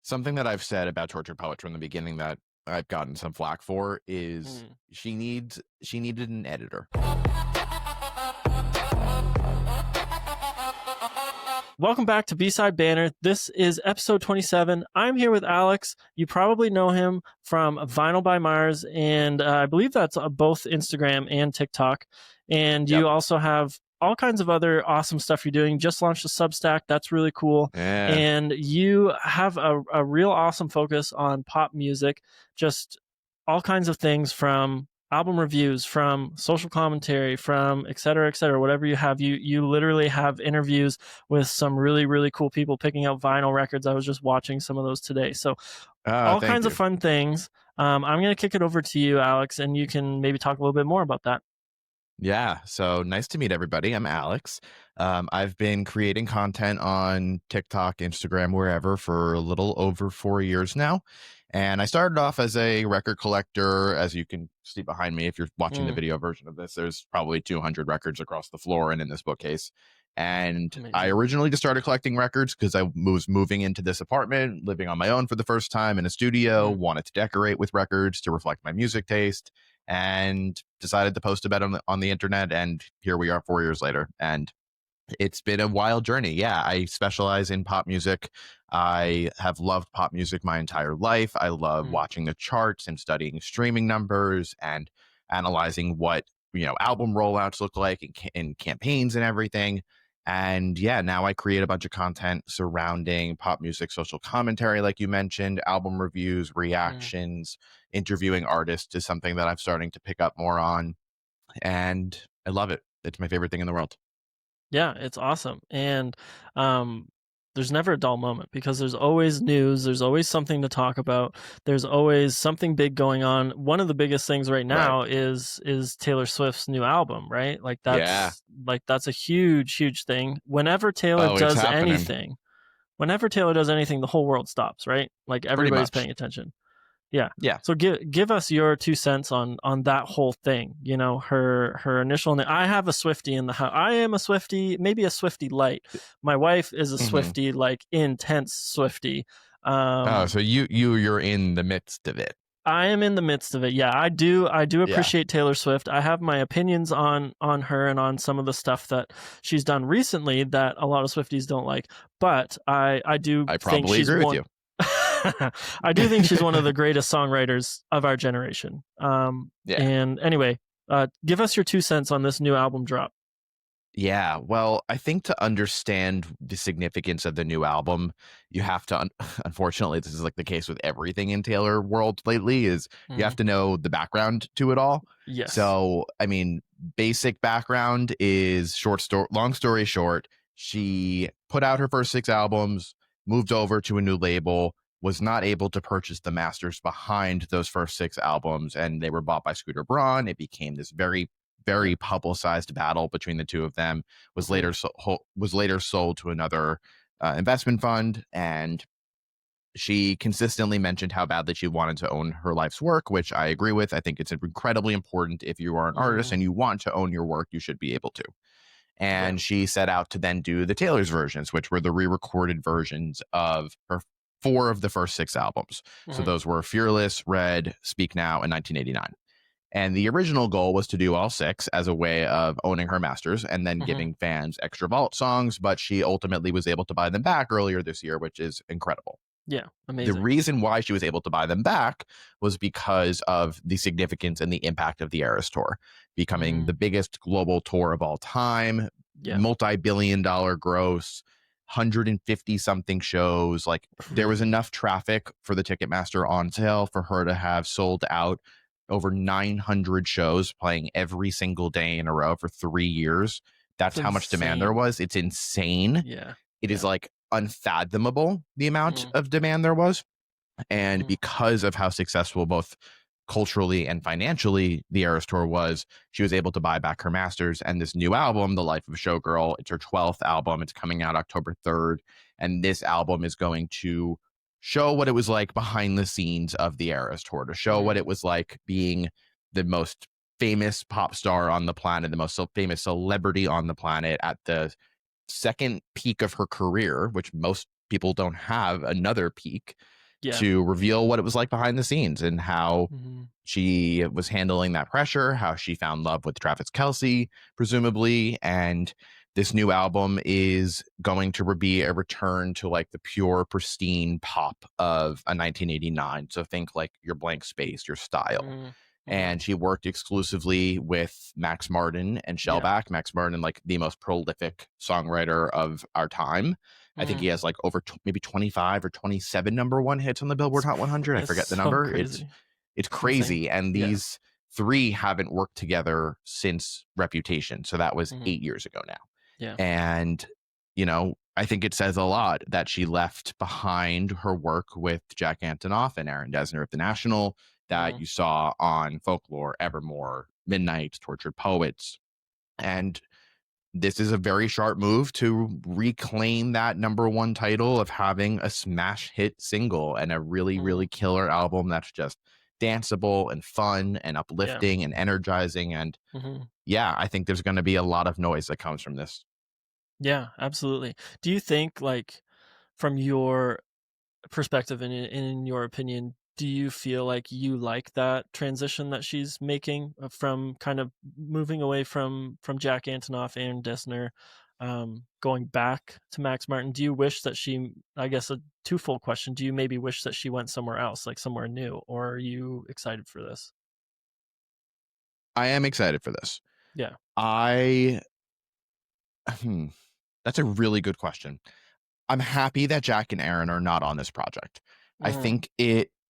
Something that I've said about Tortured Poets from the beginning that I've gotten some flack for is Mm. she needed an editor. Welcome back to B-Side Banner. This is episode 27. I'm here with Alex. You probably know him from Vinyl by Mars, and I believe that's both Instagram and TikTok. And you Yep. also have all kinds of other awesome stuff you're doing. Just launched a Substack. That's really cool. Yeah. And you have a real awesome focus on pop music, just all kinds of things from album reviews, from social commentary, from et cetera, whatever you have. You literally have interviews with some really, really cool people picking up vinyl records. I was just watching some of those today. So all kinds of fun things. I'm going to kick it over to you, Alex, and you can maybe talk a little bit more about that. Yeah. So nice to meet everybody. I'm Alex. I've been creating content on TikTok, Instagram, wherever for a little over 4 years now. And I started off as a record collector. As you can see behind me, if you're watching the video version of this, there's probably 200 records across the floor and in this bookcase. And Amazing. I originally just started collecting records because I was moving into this apartment, living on my own for the first time in a studio, wanted to decorate with records to reflect my music taste, and decided to post about it on the internet. And here we are 4 years later. And it's been a wild journey. Yeah, I specialize in pop music. I have loved pop music my entire life. I love watching the charts and studying streaming numbers and analyzing what, album rollouts look like in campaigns and everything. And yeah, now I create a bunch of content surrounding pop music, social commentary, like you mentioned, album reviews, reactions, interviewing artists is something that I'm starting to pick up more on. And I love it. It's my favorite thing in the world. Yeah, it's awesome. And there's never a dull moment because there's always news. There's always something to talk about. There's always something big going on. One of the biggest things right now is Taylor Swift's new album, right? Like that's a huge thing. Whenever Taylor does anything, the whole world stops, right? Like everybody's paying attention. Yeah. So give us your 2 cents on that whole thing. Her initial. I have a Swiftie in the house. I am a Swiftie, maybe a Swiftie light. My wife is a Swiftie, like intense Swiftie. So you're in the midst of it. I am in the midst of it. Yeah, I do appreciate Taylor Swift. I have my opinions on her and on some of the stuff that she's done recently that a lot of Swifties don't like. But I probably agree with you. I do think she's one of the greatest songwriters of our generation. And anyway, give us your 2 cents on this new album drop. Yeah, well, I think to understand the significance of the new album, you have to, unfortunately, this is like the case with everything in Taylor world lately, is you have to know the background to it all. Yes. So, I mean, basic background is long story short, she put out her first 6 albums, moved over to a new label, was not able to purchase the masters behind those first 6 albums, and they were bought by Scooter Braun. It became this very, very publicized battle between the two of them. Was later sold to another investment fund, and she consistently mentioned how badly she wanted to own her life's work, which I agree with. I think it's incredibly important. If you are an artist and you want to own your work, you should be able to. And she set out to then do the Taylor's versions, which were the re-recorded versions of her 4 of the first 6 albums. So those were Fearless, Red, Speak Now, and 1989. And the original goal was to do all 6 as a way of owning her masters and then giving fans extra vault songs, but she ultimately was able to buy them back earlier this year, which is incredible. Yeah, amazing. The reason why she was able to buy them back was because of the significance and the impact of the Eras Tour, becoming the biggest global tour of all time, multi-billion-dollar gross, 150 something shows. Like there was enough traffic for the Ticketmaster on sale for her to have sold out over 900 shows, playing every single day in a row for 3 years. That's how much demand there was. It's insane. Yeah. It is like unfathomable the amount of demand there was. And because of how successful both culturally and financially the Eras Tour was, she was able to buy back her masters. And this new album, The Life of Showgirl, it's her 12th album. It's coming out October 3rd. And this album is going to show what it was like behind the scenes of the Eras Tour, to show what it was like being the most famous pop star on the planet, the most famous celebrity on the planet at the second peak of her career, which most people don't have another peek Yeah. to reveal what it was like behind the scenes and how Mm-hmm. she was handling that pressure, how she found love with Travis Kelce, presumably. And this new album is going to be a return to like the pure, pristine pop of a 1989. So think like your Blank Space, your Style. Mm-hmm. And she worked exclusively with Max Martin and Yeah. Shellback. Max Martin, like the most prolific songwriter of our time. I think Mm-hmm. he has like over maybe 25 or 27 number one hits on the Billboard Hot 100. I It's forget the so number. crazy. It's It's insane. crazy. And Yeah. these three haven't worked together since Reputation. So that was Mm-hmm. 8 years ago now. Yeah. And, you know, I think it says a lot that she left behind her work with Jack Antonoff and Aaron Dessner of The National that you saw on Folklore, Evermore, Midnight, Tortured Poets. And this is a very sharp move to reclaim that number one title of having a smash hit single and a really, really killer album that's just danceable and fun and uplifting and energizing. And Mm-hmm. yeah, I think there's going to be a lot of noise that comes from this. Yeah, absolutely. Do you think, like, from your perspective and in your opinion, do you feel like you like that transition that she's making from kind of moving away from Jack Antonoff and Dessner, going back to Max Martin? Do you wish that she, I guess a twofold question, do you maybe wish that she went somewhere else, like somewhere new, or are you excited for this? I am excited for this. Yeah. I, that's a really good question. I'm happy that Jack and Aaron are not on this project. I Mm, think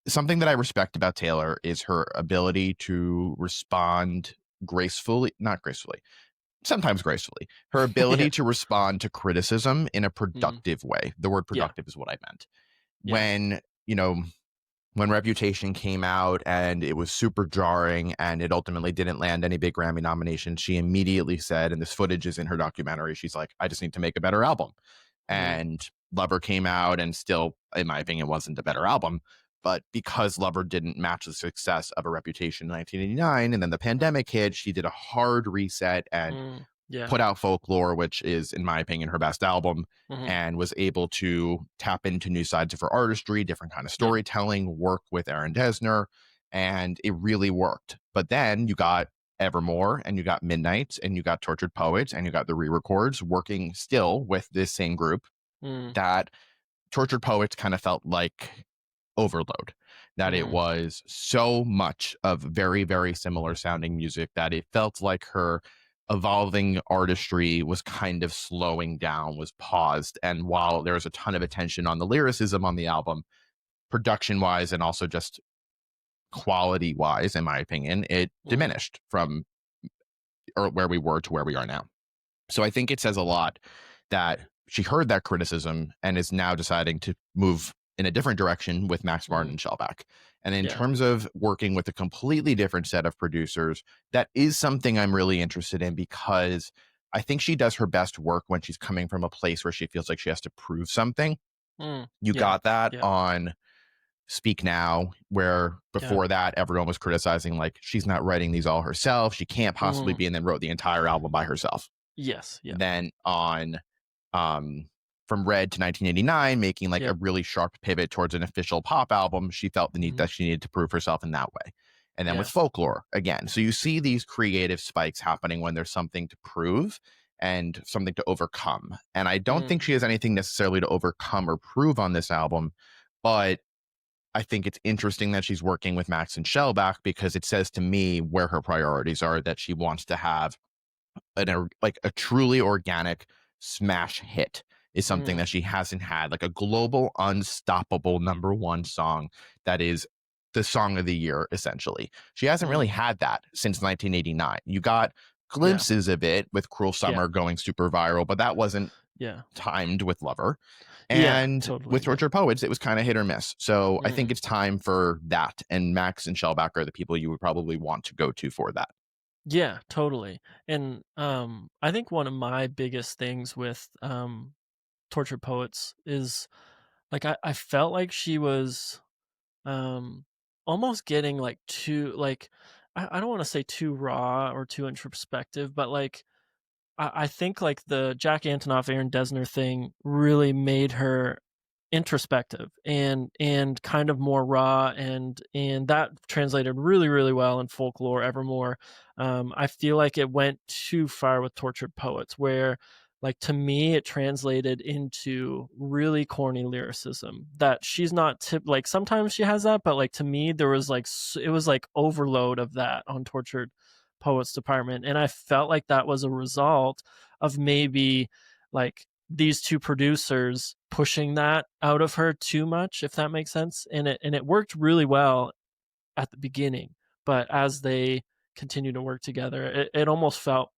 something that I respect about Taylor is her ability to respond gracefully, not gracefully, sometimes gracefully, her yeah. ability to respond to criticism in a Mm, productive way. The word yeah. productive is what I meant. Yeah. When, you know, when Reputation came out and it was super jarring and it ultimately didn't land any big Grammy nominations, she immediately said, and this footage is in her documentary, she's like, I just need to make a better album. Mm, And Lover came out and still, in my opinion, wasn't a better album. But because Lover didn't match the success of A Reputation in 1989, and then the pandemic hit, she did a hard reset and yeah. put out Folklore, which is, in my opinion, her best album, Hmm. and was able to tap into new sides of her artistry, different kind of Yeah. storytelling, work with Aaron Dessner, and it really worked. But then you got Evermore, and you got Midnight, and you got Tortured Poets, and you got the re-records working still with this same group. Mm, That Tortured Poets kind of felt like overload, that it mm, was so much of very, very similar sounding music that it felt like her evolving artistry was kind of slowing down, was paused. And while there was a ton of attention on the lyricism on the album, production wise and also just quality wise, in my opinion, it mm, diminished from where we were to where we are now. So I think it says a lot that she heard that criticism and is now deciding to move in a different direction with Max Martin mm, and Shellback. And in yeah. terms of working with a completely different set of producers, that is something I'm really interested in because I think she does her best work when she's coming from a place where she feels like she has to prove something. You Yeah. got that Yeah. on Speak Now, where Yeah. before that, everyone was criticizing, like, she's not writing these all herself. She can't possibly Mhm. be, and then wrote the entire album by herself. Yes. Yeah. Then on um from Red to 1989, making like a Yep. really sharp pivot towards an official pop album, she felt the need Mhm. that she needed to prove herself in that way. And then with Yeah. Folklore again, so you see these creative spikes happening when there's something to prove and something to overcome. And I don't Mm, think she has anything necessarily to overcome or prove on this album, but I think it's interesting that she's working with Max and Shellback because it says to me where her priorities are, that she wants to have like a truly organic smash hit is something mm, that she hasn't had, like a global unstoppable number one song that is the song of the year essentially. She hasn't really mm. had that since 1989. You got Yeah. glimpses of it with Cruel Yeah. Summer going super viral, but that wasn't Yeah. timed with Lover. Yeah. And with Totally. Yeah. Tortured Poets, it was kind of hit or miss. So I think Mm. it's time for that. And Max and Shellback are the people you would probably want to go to for that. Yeah. Totally. And I think one of my biggest things with Tortured Poets is like I felt like she was um almost getting like too like I don't want to say too raw or too introspective, but like I think like the Jack Antonoff, Aaron Dessner thing really made her introspective and kind of more raw, and that translated really really well in Folklore Evermore. I feel like it went too far with Tortured Poets, where like to me it translated into really corny lyricism that she's not like sometimes she has that, but like to me there was like it was like overload of that on Tortured Poets Department, and I felt like that was a result of maybe like these two producers pushing that out of her too much, if that makes sense. And it worked really well at the beginning, but as they continue to work together, it almost felt,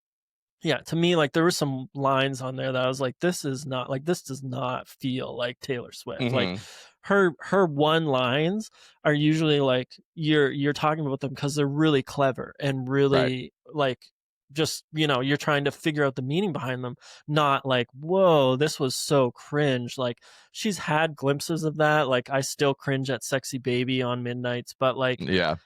yeah, to me, like there were some lines on there that I was like, this is not like this does not feel like Taylor Swift. Like Hmm. her one lines are usually like you're talking about them because they're really clever and Right. really like just you're trying to figure out the meaning behind them, not like whoa this was so cringe. Like she's had glimpses of that, like I still cringe at Sexy Baby on Midnights, but like Yeah.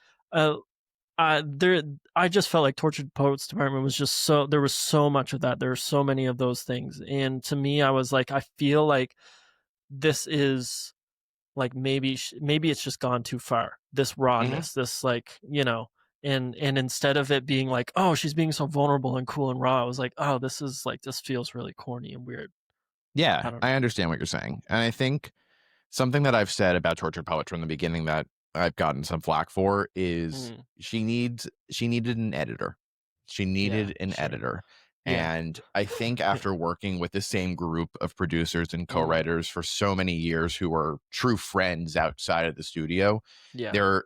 uh there I just felt like Tortured Poets Department was just so there was so much of that. There were so many of those things. And to me, I was like, I feel like this is like maybe it's just gone too far. This Hmm. rawness, this like, and instead of it being like, oh, she's being so vulnerable and cool and raw, I was like, oh, this is like this feels really corny and weird. Yeah, I don't I know. understand what you're saying. And I think something that I've said about Tortured Poets from the beginning that I've gotten some flack for is Mm, she needed an editor. She yeah, needed an sure. editor. Yeah. And I think after working with the same group of producers and Mm, co-writers for so many years who were true friends outside of the studio, yeah. there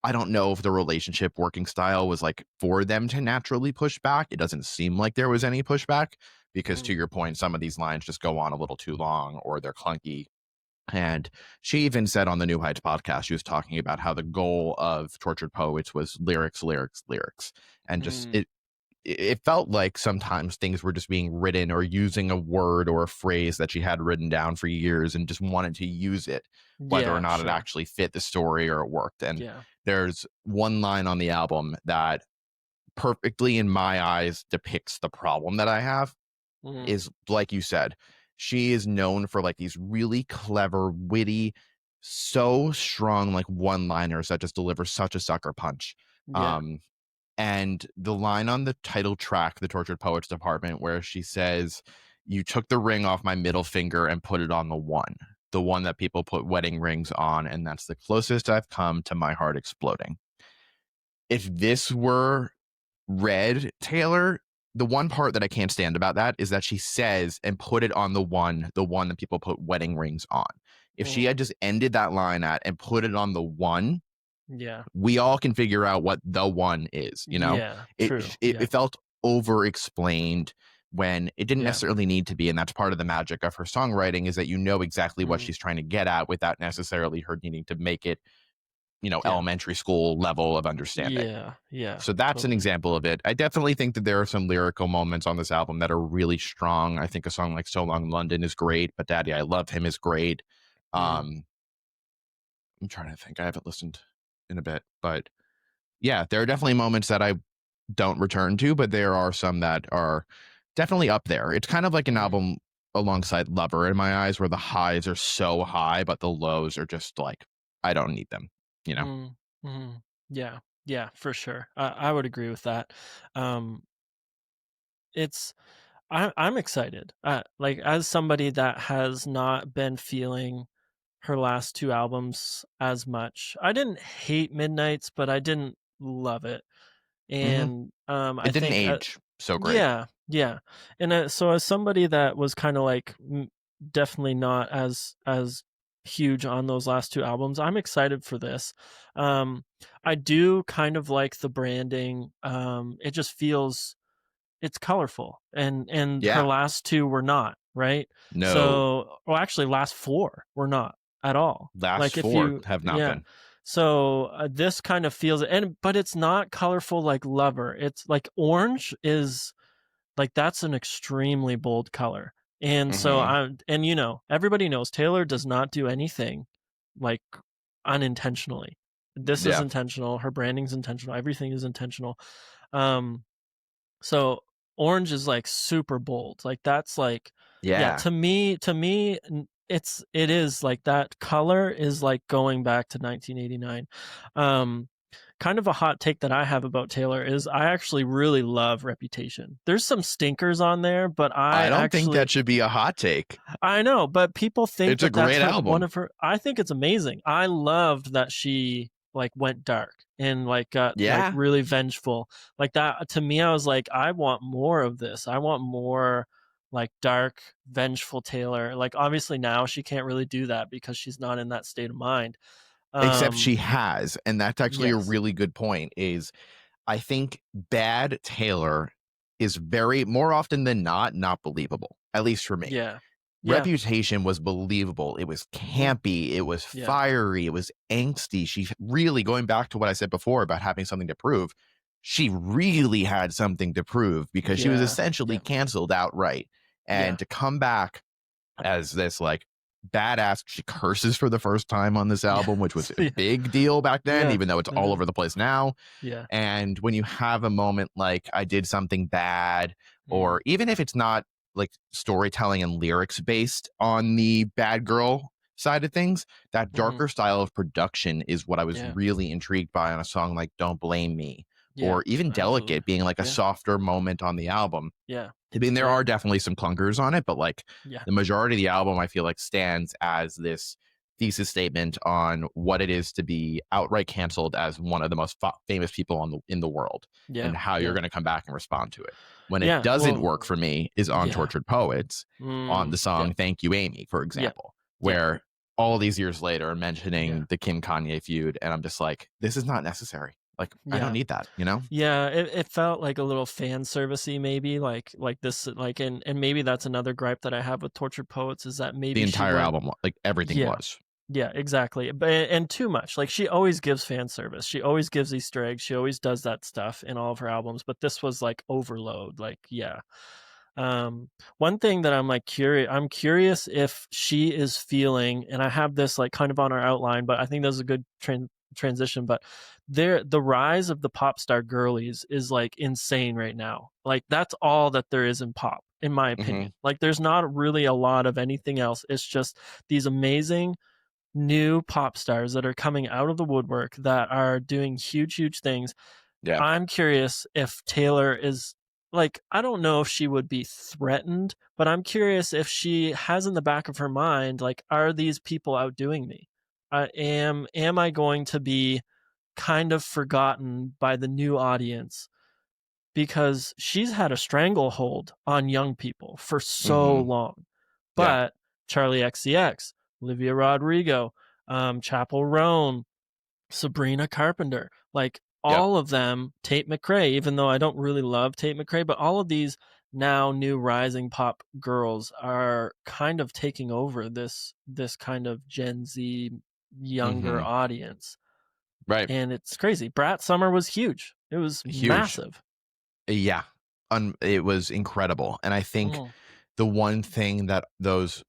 I don't know if the relationship working style was like for them to naturally push back. It doesn't seem like there was any pushback because to Mm, your point, some of these lines just go on a little too long or they're clunky. And she even said on the New Heights podcast, she was talking about how the goal of Tortured Poets was lyrics, lyrics, lyrics. And just mm, it felt like sometimes things were just being written or using a word or a phrase that she had written down for years and just wanted to use it, whether or yeah, not it sure. actually fit the story or it worked. And Yeah. there's one line on the album that perfectly, in my eyes, depicts the problem that I have Mm, is like you said, she is known for like these really clever, witty, so strong, like one liners that just deliver such a sucker punch. yeah. Um, and the line on the title track, The Tortured Poets Department, where she says, "You took the ring off my middle finger and put it on the one that people put wedding rings on, and that's the closest I've come to my heart exploding." If this were read, Taylor, the one part that I can't stand about that is that she says, "And put it on the one that people put wedding rings on." If she Mm, had just ended that line at "and put it on the one," yeah. we all can figure out what the one is, you know? Yeah, true. It Yeah. felt over explained when it didn't Yeah. necessarily need to be, and that's part of the magic of her songwriting is that you know exactly what Mm, she's trying to get at without necessarily her needing to make it, yeah. elementary school level of understanding. Yeah. Yeah. So that's an Totally. example of it. I definitely think that there are some lyrical moments on this album that are really strong. I think a song like So Long London is great, but Daddy I Love Him is great. Mm, Um, I'm trying to think. I haven't listened in a bit, but yeah, there are definitely moments that I don't return to, but there are some that are definitely up there. It's kind of like an mm, album alongside Lover in my eyes, where the highs are so high, but the lows are just like, I don't need them, you know? mm, mhm. Yeah. Yeah, for sure. I would agree with that. Um, it's I'm excited. Like as somebody that has not been feeling her last two albums as much. I didn't hate Midnights, but I didn't love it. Hmm. And I It didn't think age so great. yeah, yeah. And so as somebody that was kind of like definitely not as huge on those last two albums, I'm excited for this. Um I do kind of like the branding. It just feels it's colorful, and her Yeah. last two were not, right? No. So well, actually last four were not at all. Last Like if four you have not yeah. been. So this kind of feels and but it's not colorful like Lover. It's like orange is like that's an extremely bold color. And so Hmm. everybody knows Taylor does not do anything like unintentionally. This is Yeah. intentional, her branding's intentional, everything is intentional. Um so orange is like super bold. Like that's like yeah, Yeah. to me it is like that color is like going back to 1989. Um, kind of a hot take that I have about Taylor is I actually really love Reputation. There's some stinkers on there, but I don't think that should be a hot take. I know, but people think It's a that that's great album. one of her. I think it's amazing. I loved that she like went dark and like got like really vengeful. Like that to me, I was like, I want more of this. I want more like dark, vengeful Taylor. Like obviously now she can't really do that because she's not in that state of mind. Except she has, and that's actually a Yes. really good point. Is I think bad Taylor is very more often than not believable, at least for me. Yeah. Reputation was believable. It was campy. It was fiery. It was angsty. She really, going back to what I said before about having something to prove, she really had something to prove because she was essentially canceled outright. And to come back as this like badass, she curses for the first time on this album, which was a big deal back then, even though it's all over the place now. Yeah. And when you have a moment like I did something bad, or even if it's not like storytelling and lyrics based on the bad girl side of things, that darker style of production is what I was really intrigued by on a song like Don't Blame Me, or even Delicate being like a softer moment on the album. I mean, there are definitely some clunkers on it, but like the majority of the album, I feel like stands as this thesis statement on what it is to be outright canceled as one of the most famous people in the world, and how you're going to come back and respond to it. When it doesn't work for me is on Tortured Poets, on the song Thank You, Amy, for example, where all these years later mentioning the Kim Kanye feud, and I'm just like, this is not necessary. Like, I don't need that, you know? Yeah, it felt like a little fan servicey, maybe like this, like, and maybe that's another gripe that I have with Tortured Poets is that maybe the entire album, like everything was. Yeah, exactly. But and too much. Like she always gives fan service. She always gives Easter eggs. She always does that stuff in all of her albums. But this was like overload. Like, one thing that I'm like I'm curious if she is feeling, and I have this like kind of on our outline, but I think that's a good transition. But the rise of the pop star girlies is like insane right now. Like that's all that there is in pop, in my opinion. Like there's not really a lot of anything else. It's just these amazing new pop stars that are coming out of the woodwork that are doing huge things. I'm curious if Taylor is like, I don't know if she would be threatened, but I'm curious if she has in the back of her mind, like, are these people outdoing me? Am I going to be kind of forgotten by the new audience? Because she's had a stranglehold on young people for so long. But Charli XCX, Olivia Rodrigo, Chapel Roan, Sabrina Carpenter, like all of them, Tate McRae, even though I don't really love Tate McRae, but all of these now new rising pop girls are kind of taking over this kind of Gen Z younger audience. Right. And it's crazy. Brat Summer was huge. It was massive. Yeah. It was incredible. And I think the one thing that those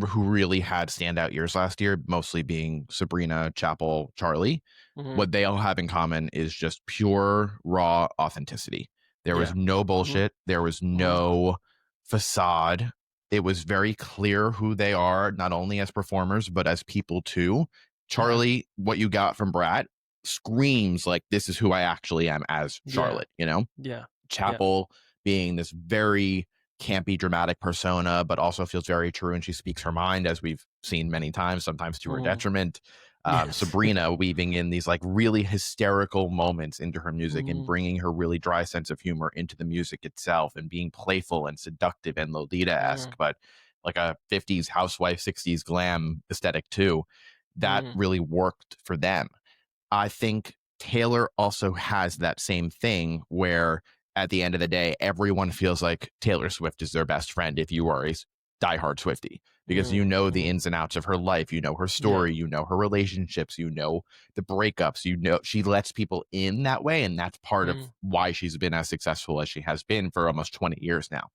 who really had standout years last year, mostly being Sabrina, Chapel, Charli, what they all have in common is just pure, raw authenticity. There was no bullshit. There was no facade. It was very clear who they are, not only as performers, but as people too. Charli, what you got from Brat screams like, this is who I actually am as Charlotte, you know? Chapel being this very campy, dramatic persona, but also feels very true, and she speaks her mind, as we've seen many times, sometimes to her detriment. Sabrina weaving in these like really hysterical moments into her music and bringing her really dry sense of humor into the music itself, and being playful and seductive and Lolita-esque, but like a 50s housewife, 60s glam aesthetic too. That really worked for them. I think Taylor also has that same thing where at the end of the day, everyone feels like Taylor Swift is their best friend if you are a diehard Swiftie, because you know the ins and outs of her life, you know her story, you know her relationships, you know the breakups, you know she lets people in that way, and that's part of why she's been as successful as she has been for almost 20 years now.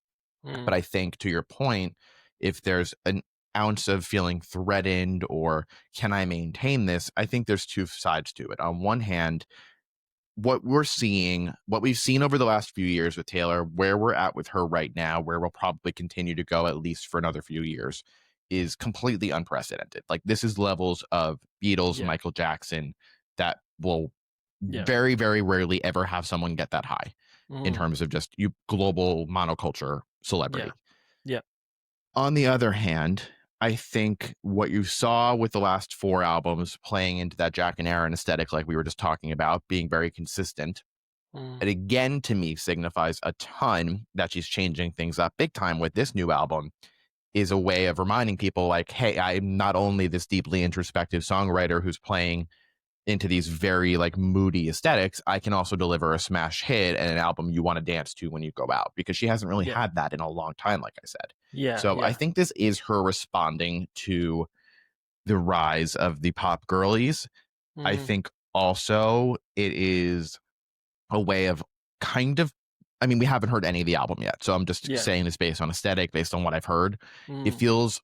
But I think, to your point, if there's an ounce of feeling threatened or can I maintain this, I think there's two sides to it. On one hand, what we've seen over the last few years with Taylor, where we're at with her right now, where we'll probably continue to go at least for another few years, is completely unprecedented. Like, this is levels of Beatles, Yeah. Michael Jackson that will Yeah. very, very rarely ever have someone get that high in terms of just you global monoculture celebrity. Yeah. On the other hand, I think what you saw with the last 4 albums playing into that Jack and Aaron aesthetic, like we were just talking about, being very consistent, Mm. it again to me signifies a ton that she's changing things up big time with this new album, is a way of reminding people like, hey, I'm not only this deeply introspective songwriter who's playing into these very like moody aesthetics, I can also deliver a smash hit and an album you want to dance to when you go out, because she hasn't really Yeah. had that in a long time, like I said. Yeah. So I think this is her responding to the rise of the pop girlies. I Mm. think also it is a way of kind of, I mean, we haven't heard any of the album yet, so I'm just Yeah. saying this based on aesthetic, based on what I've heard. It Mm. feels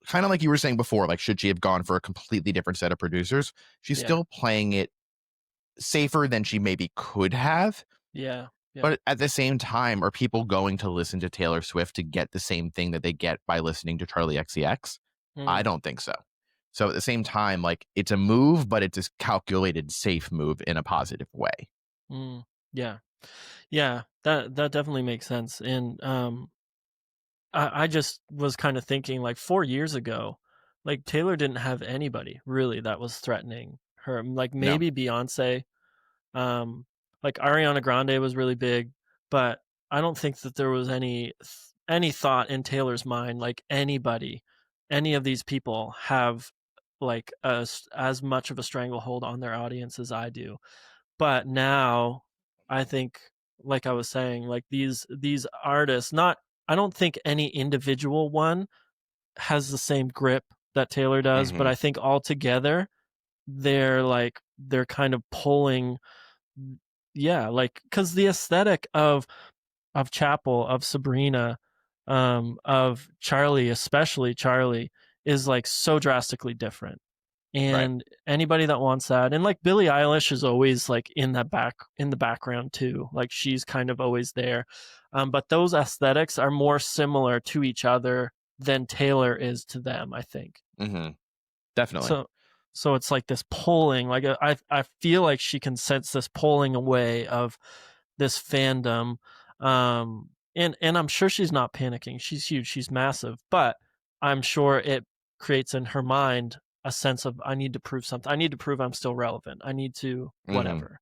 kind of like you were saying before, like, should she have gone for a completely different set of producers? She's Yeah. still playing it safer than she maybe could have. Yeah. Yeah. But at the same time, are people going to listen to Taylor Swift to get the same thing that they get by listening to Charli XCX? I Mm. don't think so. So at the same time, like, it's a move, but it's a calculated, safe move in a positive way. Mm. Yeah. Yeah. That definitely makes sense. And I just was kind of thinking like 4 years ago, like Taylor didn't have anybody really that was threatening her. Like No. maybe Beyonce, like Ariana Grande was really big, but I don't think that there was any thought in Taylor's mind like any of these people have like as much of a stranglehold on their audience as I do. But now I think, like I was saying, like these artists, not I don't think any individual one has the same grip that Taylor does, but Mm-hmm. I think all together they're kind of pulling, yeah, like because the aesthetic of Chapel, of Sabrina, of Charlie, especially Charlie, is like so drastically different. Right. And anybody that wants that, and like Billie Eilish is always like in the background too, like she's kind of always there, but those aesthetics are more similar to each other than Taylor is to them, I think. Mm-hmm. Definitely. So it's like this pulling, like I feel like she can sense this pulling away of this fandom, and I'm sure she's not panicking. She's huge, she's massive, but I'm sure it creates in her mind a sense of I need to prove something. I need to prove I'm still relevant. I need to Mm-hmm. whatever.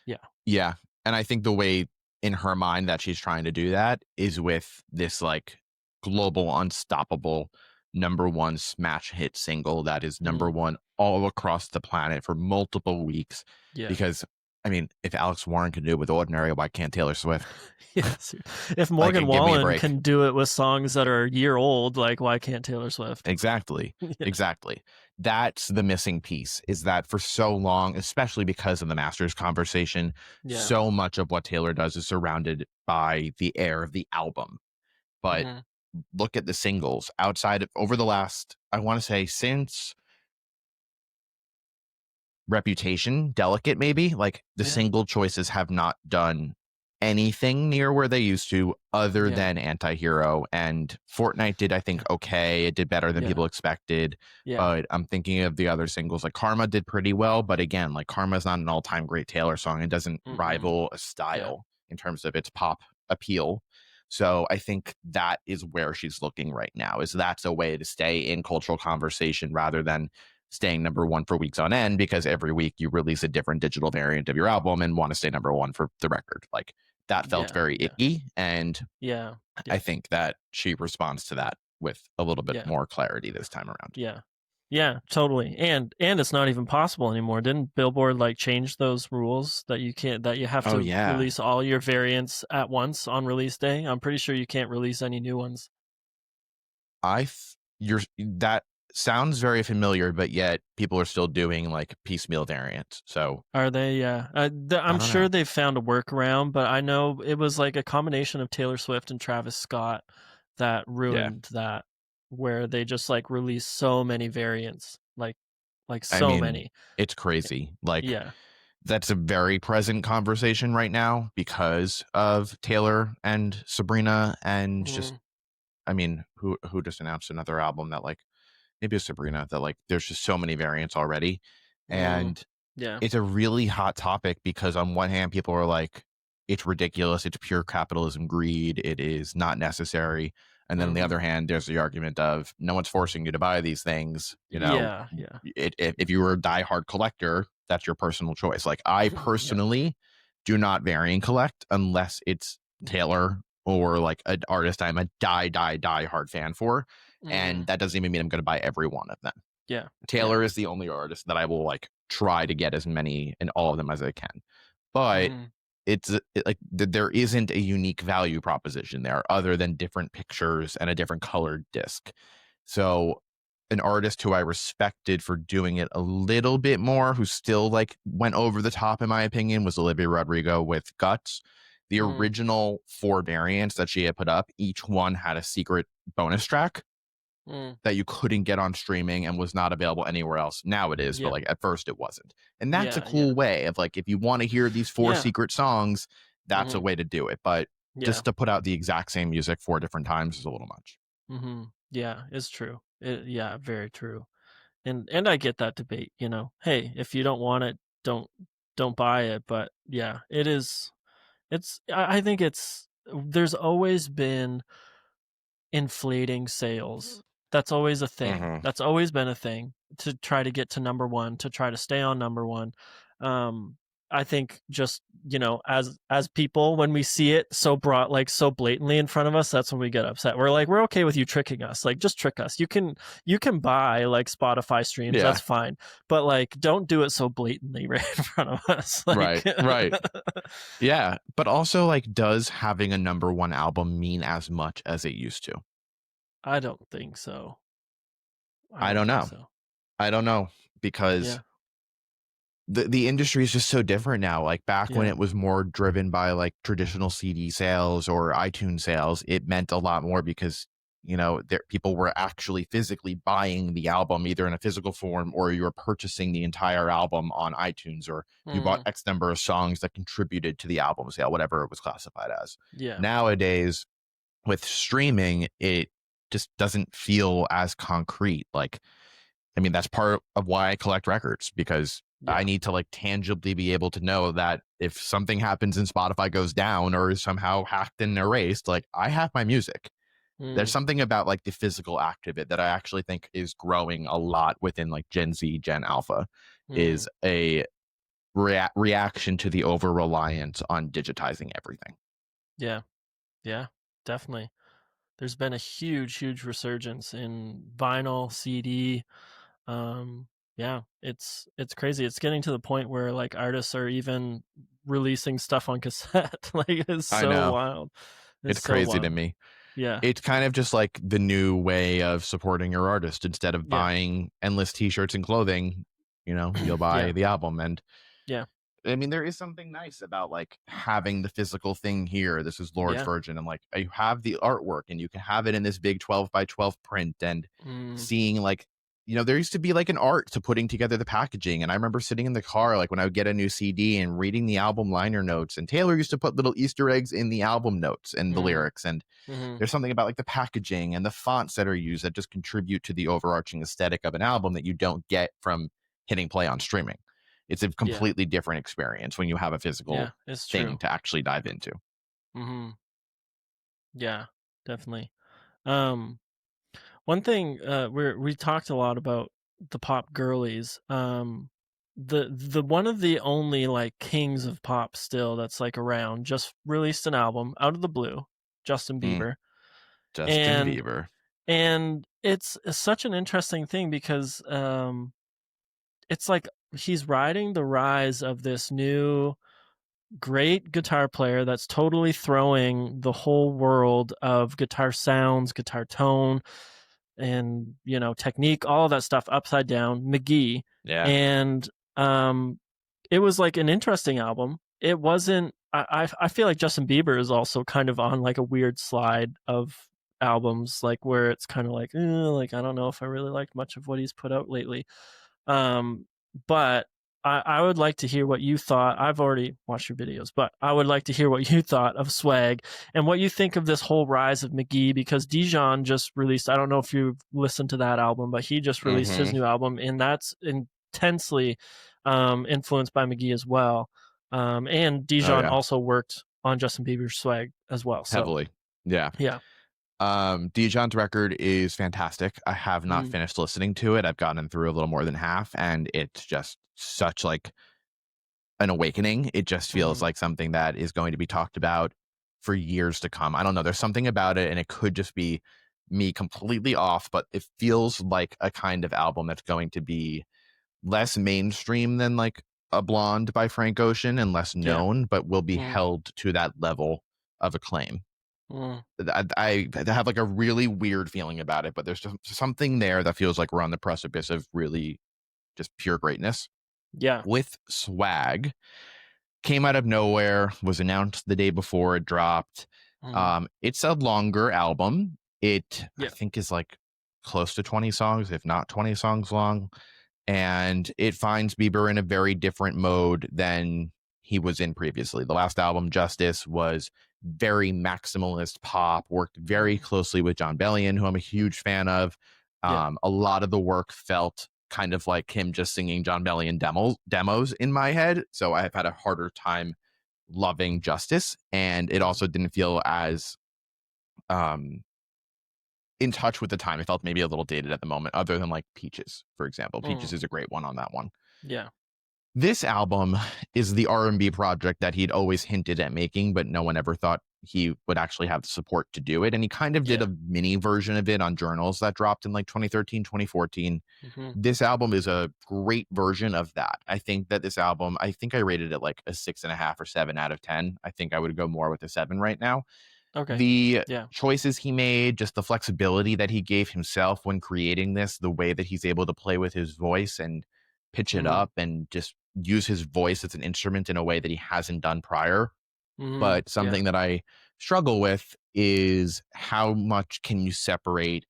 Yeah. Yeah. And I think the way in her mind that she's trying to do that is with this like global unstoppable #1 smash hit single that is #1 all across the planet for multiple weeks. Yeah. Because I mean, if Alex Warren can do it with Ordinary, why can't Taylor Swift? Yes. If Morgan give me a Wallen break. can do it with songs that are a year old, like why can't Taylor Swift? Exactly. Yeah. Exactly. That's the missing piece, is that for so long, especially because of the Masters conversation, Yeah. so much of what Taylor does is surrounded by the air of the album. But Mhm. look at the singles outside of over the last, I want to say since Reputation, Delicate, maybe, like the Yeah. single choices have not done anything near where they used to, other Yeah. than Anti-Hero. And Fortnite did, I think, okay. It did better than Yeah. people expected. Yeah. But I'm thinking of the other singles, like Karma did pretty well. But again, like Karma's not an all-time great Taylor song. It doesn't rival a style in terms of its pop appeal. So I think that is where she's looking right now, is that's a way to stay in cultural conversation rather than staying #1 for weeks on end, because every week you release a different digital variant of your album and want to stay #1 for the record. Like, that felt very icky. And Yeah. I think that she responds to that with a little bit more clarity this time around. Yeah. Yeah, totally. And it's not even possible anymore. Didn't Billboard like change those rules that you have to release all your variants at once on release day? I'm pretty sure you can't release any new ones. That sounds very familiar, but yet people are still doing like piecemeal variants. So are they? Yeah, I'm sure they've found a workaround, but I know it was like a combination of Taylor Swift and Travis Scott that ruined that, where they just like released so many variants, like so many. It's crazy. Like, yeah, that's a very present conversation right now because of Taylor and Sabrina and just I mean, who just announced another album that like maybe it's Sabrina that like there's just so many variants already, Mm, and yeah. it's a really hot topic because on one hand people are like it's ridiculous, it's pure capitalism greed, it is not necessary, and then on the Mm-hmm. other hand there's the argument of no one's forcing you to buy these things, you know. Yeah. Yeah. If you were a diehard collector, that's your personal choice. Like I Yeah. personally do not variant collect unless it's Taylor or like an artist I'm a die hard fan for, Mm-hmm. and that doesn't even mean I'm going to buy every one of them. Yeah. Yeah. Taylor is the only artist that I will like try to get as many and all of them as I can. But Mm-hmm. there isn't a unique value proposition there other than different pictures and a different colored disc. So an artist who I respected for doing it a little bit more, who still like went over the top in my opinion, was Olivia Rodrigo with Guts. The Mm-hmm. original 4 variants that she had put up, each one had a secret bonus track Mm. that you couldn't get on streaming and was not available anywhere else. Now it is, but Yep. like at first it wasn't. And that's a Yeah. Yeah. cool way of like, if you want to hear these 4 Yeah. secret songs, that's a Mm-hmm. way to do it. But Yeah. just to put out the exact same music 4 different times is a little much. Mm-hmm. Yeah. It's true. Yeah. Very true. And I get that debate. Hey, if you don't want it, don't buy it. But yeah, it is. I think there's always been inflating sales. That's always a thing. Mm-hmm. That's always been a thing to try to get to number one, to try to stay on number one. Um, I think just, as people, when we see it so broad, like so blatantly in front of us, that's when we get upset. We're like, we're okay with you tricking us. Like, just trick us. You can buy like Spotify streams. Yeah. That's fine. But like, don't do it so blatantly right in front of us. Like, Right. Yeah. But also, like, does having a number 1 album mean as much as it used to? I don't think so. I I don't don't think know. so. I don't know because Yeah. the industry is just so different now. Like back when Yeah. it was more driven by like traditional CD sales or iTunes sales, it meant a lot more because people were actually physically buying the album either in a physical form or you were purchasing the entire album on iTunes or you bought Mm, X number of songs that contributed to the album sale, whatever it was classified as. yeah. Nowadays, with streaming, it just doesn't feel as concrete. Like I mean, that's part of why I collect records because I Yeah. need to like tangibly be able to know that if something happens and Spotify goes down or is somehow hacked and erased, like I have my music. There's Mm, something about like the physical act of it that I actually think is growing a lot within like Gen Z, Gen Alpha, mm, is a reaction to the over reliance on digitizing everything. yeah. Yeah. Definitely. There's been a huge resurgence in vinyl, CD. Um, yeah, it's crazy. It's getting to the point where like artists are even releasing stuff on cassette. Like it's I so know. wild. It's It's so crazy to wild. me. Yeah. It's kind of just like the new way of supporting your artist. Instead of Yeah. buying endless t-shirts and clothing, you'll buy Yeah. the album. And Yeah. I mean, there is something nice about like having the physical thing here. This is Lord's Yeah. Virgin, and like you have the artwork and you can have it in this big 12 by 12 print, and Mm, seeing like there used to be like an art to putting together the packaging. And I remember sitting in the car like when I would get a new CD and reading the album liner notes, and Taylor used to put little Easter eggs in the album notes and the mm, lyrics. And mm-hmm. there's something about like the packaging and the fonts that are used that just contribute to the overarching aesthetic of an album that you don't get from hitting play on streaming. It's a Yeah. completely different experience when you have a physical Yeah. It's thing true. to actually dive into. Mm-hmm. Yeah. Definitely. Um, One thing we talked a lot about the pop girlies. The one of the only like kings of pop still that's like around just released an album out of the blue, Justin Mm, Bieber, Justin and Bieber. it's such an interesting thing because it's like he's riding the rise of this new great guitar player that's totally throwing the whole world of guitar sounds, guitar tone, and technique, all of that stuff upside down. McGee. Yeah. And it was like an interesting album. It wasn't. I feel like Justin Bieber is also kind of on like a weird slide of albums, like where it's kind of like, like I don't know if I really liked much of what he's put out lately. Um, but I would like to hear what you thought. I've already watched your videos, but I would like to hear what you thought of Swag and what you think of this whole rise of McGee, because Dijon just released, I don't know if you've listened to that album, but he just released his new album, and that's intensely influenced by McGee as well. And Oh Dijon yeah, also worked on Justin Bieber's Swag as well. So, heavily. Yeah. yeah. Dijon's record is fantastic. I have not Mm, finished listening to it. I've gotten through a little more than half, and it's just such like an awakening. It just feels mm, like something that is going to be talked about for years to come. I don't know. There's something about it, and it could just be me completely off, but it feels like a kind of album that's going to be less mainstream than like a Blonde by Frank Ocean and less yeah. known, but will be Mm, held to that level of acclaim. mm, I have like a really weird feeling about it, but there's just something there that feels like we're on the precipice of really just pure greatness. yeah. With Swag, came out of nowhere, was announced the day before it dropped. Mm, It's a longer album. It, I yeah. think, is like close to 20 songs, if not 20 songs long. And it finds Bieber in a very different mode than he was in previously. The last album, Justice, was very maximalist pop, worked very Mm, closely with John Bellion, who I'm a huge fan of. yeah. A lot of the work felt kind of like him just singing John Bellion demos in my head. So I've had a harder time loving Justice. And it Mm, also didn't feel as um, in touch with the time. It felt maybe a little dated at the moment, other than like Peaches, for example. Peaches mm, is a great one on that one. yeah. This album is the R&B project that he'd always hinted at making, but no one ever thought he would actually have the support to do it. And he kind of did Yeah. a mini version of it on Journals that dropped in like 2013, 2014. Mhm. This album is a great version of that. I think that this album, I think I rated it like a 6.5 or 7 out of 10. I think I would go more with a 7 right now. Okay. The Yeah. choices he made, just the flexibility that he gave himself when creating this, the way that he's able to play with his voice and pitch it Mm, up and just use his voice as an instrument in a way that he hasn't done prior. mm, But yeah. something that I struggle with is how much can you separate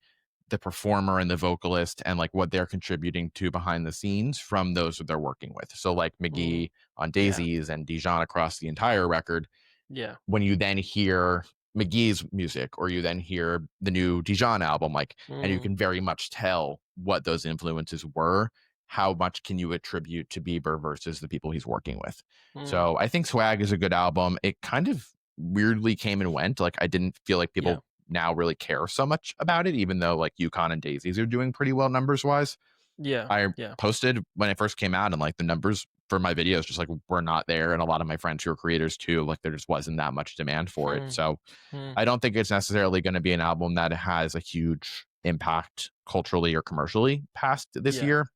the performer and the vocalist and like what they're contributing to behind the scenes from those that they're working with. So like Mm, McGee on yeah. Daisies and Dijon across the entire record, Yeah. when you then hear McGee's music or you then hear the new Dijon album, like, and you Mm, can very much tell what those influences were. How much can you attribute to Bieber versus the people he's working with? mm, So I think Swag is a good album. It kind of weirdly came and went. Like I didn't feel like yeah. people now really care so much about it, even though like Yukon and Daisies are doing pretty well numbers wise. Yeah. I Yeah. posted when it first came out, and like the numbers for my videos just like were not there. And a lot of my friends who are creators too, like there just wasn't that much demand for it. Mm, So mm, I don't think it's necessarily going to be an album that has a huge impact culturally or commercially past this yeah. year.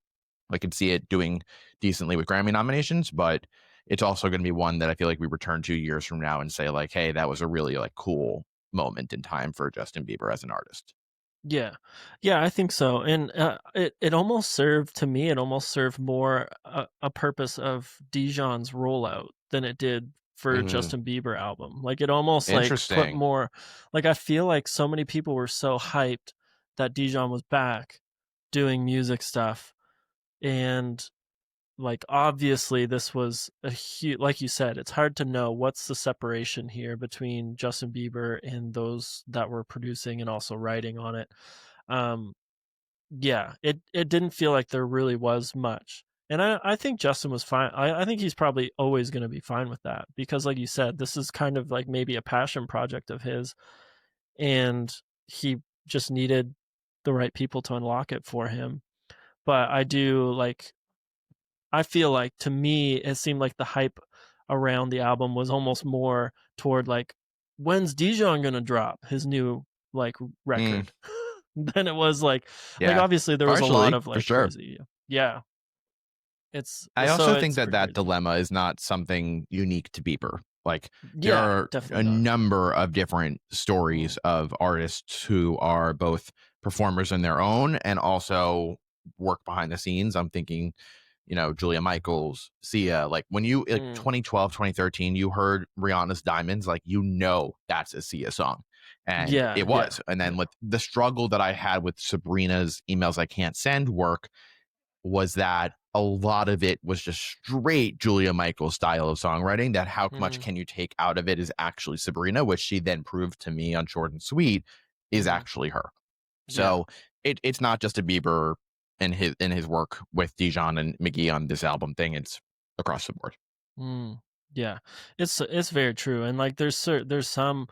I could see it doing decently with Grammy nominations, but it's also going to be one that I feel like we return to years from now and say like, hey, that was a really like cool moment in time for Justin Bieber as an artist. Yeah. Yeah, I think so. And it almost served, to me, it almost served more a purpose of Dijon's rollout than it did for Mhm. Justin Bieber album. Like it almost like put Interesting. more, like I feel like so many people were so hyped that Dijon was back doing music stuff, and like obviously this was a huge, like you said, it's hard to know what's the separation here between Justin Bieber and those that were producing and also writing on it. um yeah, it didn't feel like there really was much, and I think Justin was fine. I think he's probably always going to be fine with that, because like you said, this is kind of like maybe a passion project of his, and he just needed the right people to unlock it for him. But I do like, I feel like, to me, it seemed like the hype around the album was almost more toward like, when's Dijon gonna drop his new like Mm, record? Than it was like yeah, obviously there was a lot partially of for like sure. crazy. Yeah. I So also think it's that pretty that crazy. dilemma is not something unique to Bieber. Like there Yeah, are definitely a not. number of different Mm, stories of artists who are both performers in their own and also work behind the scenes. I'm thinking, Julia Michaels, Sia, like when you like mm, 2012, 2013, you heard Rihanna's Diamonds, like that's a Sia song. And yeah, it yeah, was. And then yeah. with the struggle that I had with Sabrina's Emails I Can't Send work, was that a lot of it was just straight Julia Michaels style of songwriting, that how much Mm, can you take out of it is actually Sabrina, which she then proved to me on Short and Sweet is mm, actually her. yeah. So it's not just a Bieber in his work with Dijon and McGee on this album thing. It's across the board. Mm, yeah, it's very true, and like there's some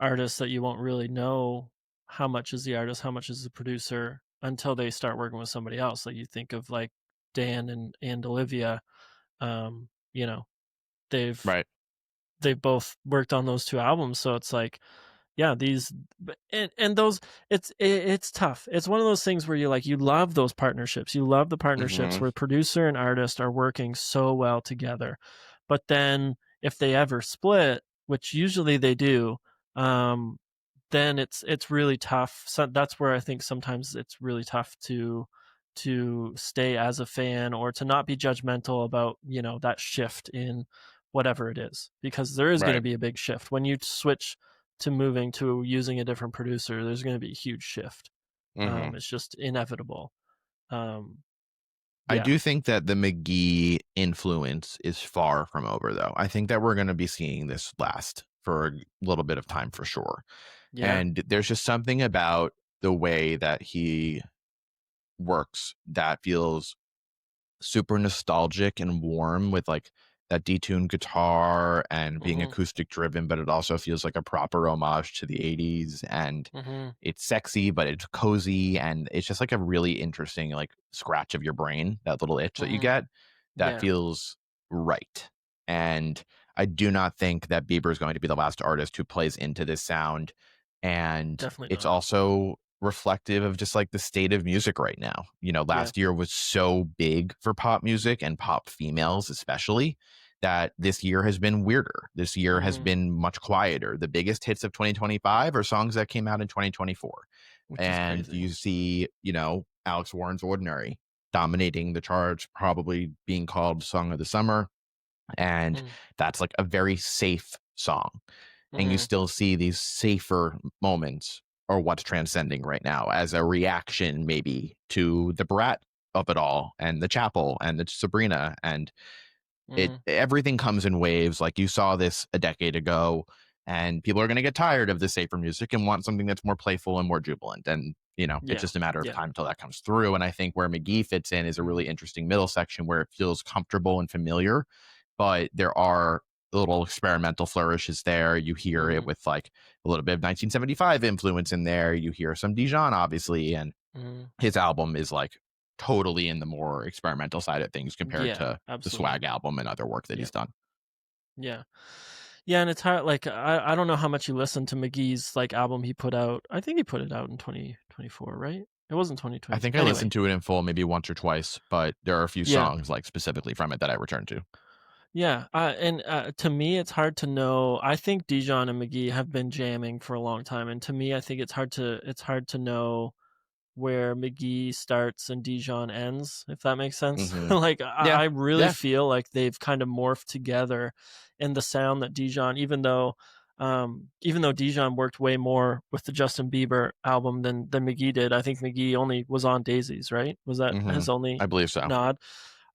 artists that you won't really know how much is the artist, how much is the producer until they start working with somebody else. Like you think of like Dan and Olivia, you know, they've Right. they've both worked on those two albums, so it's like yeah, and those it's tough. It's one of those things where you like you love those partnerships. You love the partnerships Hmm. where producer and artist are working so well together. But then if they ever split, which usually they do, um, then it's really tough. So that's where I think sometimes it's really tough to stay as a fan or to not be judgmental about, that shift in whatever it is, because there is going to Right. be a big shift when you switch to moving to using a different producer. There's going to be a huge shift. Hmm. It's just inevitable. Um, I yeah, do think that the McGee influence is far from over, though. I think that we're going to be seeing this last for a little bit of time for sure. yeah, And there's just something about the way that he works that feels super nostalgic and warm, with like that detuned guitar and being hmm acoustic driven, but it also feels like a proper homage to the 80s. And hmm it's sexy, but it's cozy. And it's just like a really interesting, like, scratch of your brain, that little itch that you hmm get that yeah, feels right. And I do not think that Bieber is going to be the last artist who plays into this sound. And definitely it's not. also reflective of just like the state of music right now. Yeah, Last year was so big for pop music and pop females, especially, that this year has been weirder. This year has hmm been much quieter. The biggest hits of 2025 are songs that came out in 2024. which is And crazy. you see, Alex Warren's Ordinary dominating the charts, probably being called Song of the Summer. And Mm-hmm. that's like a very safe song. And you hmm still see these safer moments or what's transcending right now as a reaction maybe to the brat of it all, and the chapel and the Sabrina. And hmm everything comes in waves. Like, you saw this a decade ago, and people are going to get tired of the safer music and want something that's more playful and more jubilant. And it's Yeah, just a matter of yeah, time till that comes through. And I think where McGee fits in is a hmm really interesting middle section where it feels comfortable and familiar, but there are little experimental flourishes there. You hear it hmm with like a little bit of 1975 influence in there. You hear some Dijon, obviously, and hmm his album is like totally in the more experimental side of things compared yeah, to the absolutely. Swag album and other work that Yeah, he's done. yeah. Yeah, and it's hard. Like I don't know how much you listened to McGee's like album he put out. I think he put it out in 2024, right? It wasn't I 2023. think I Anyway, listened to it in full maybe once or twice, but there are a few yeah, songs like specifically from it that I return to. yeah. And to me, it's hard to know. I think Dijon and McGee have been jamming for a long time, and to me, I think it's hard to know where McGee starts and Dijon ends, if that makes sense. Hmm. Like Yeah. I really Yeah. feel like they've kind of morphed together in the sound that Dijon, even though Dijon worked way more with the Justin Bieber album than McGee did. I think McGee only was on Daisies, right? Was that Hmm. his only I believe so. nod?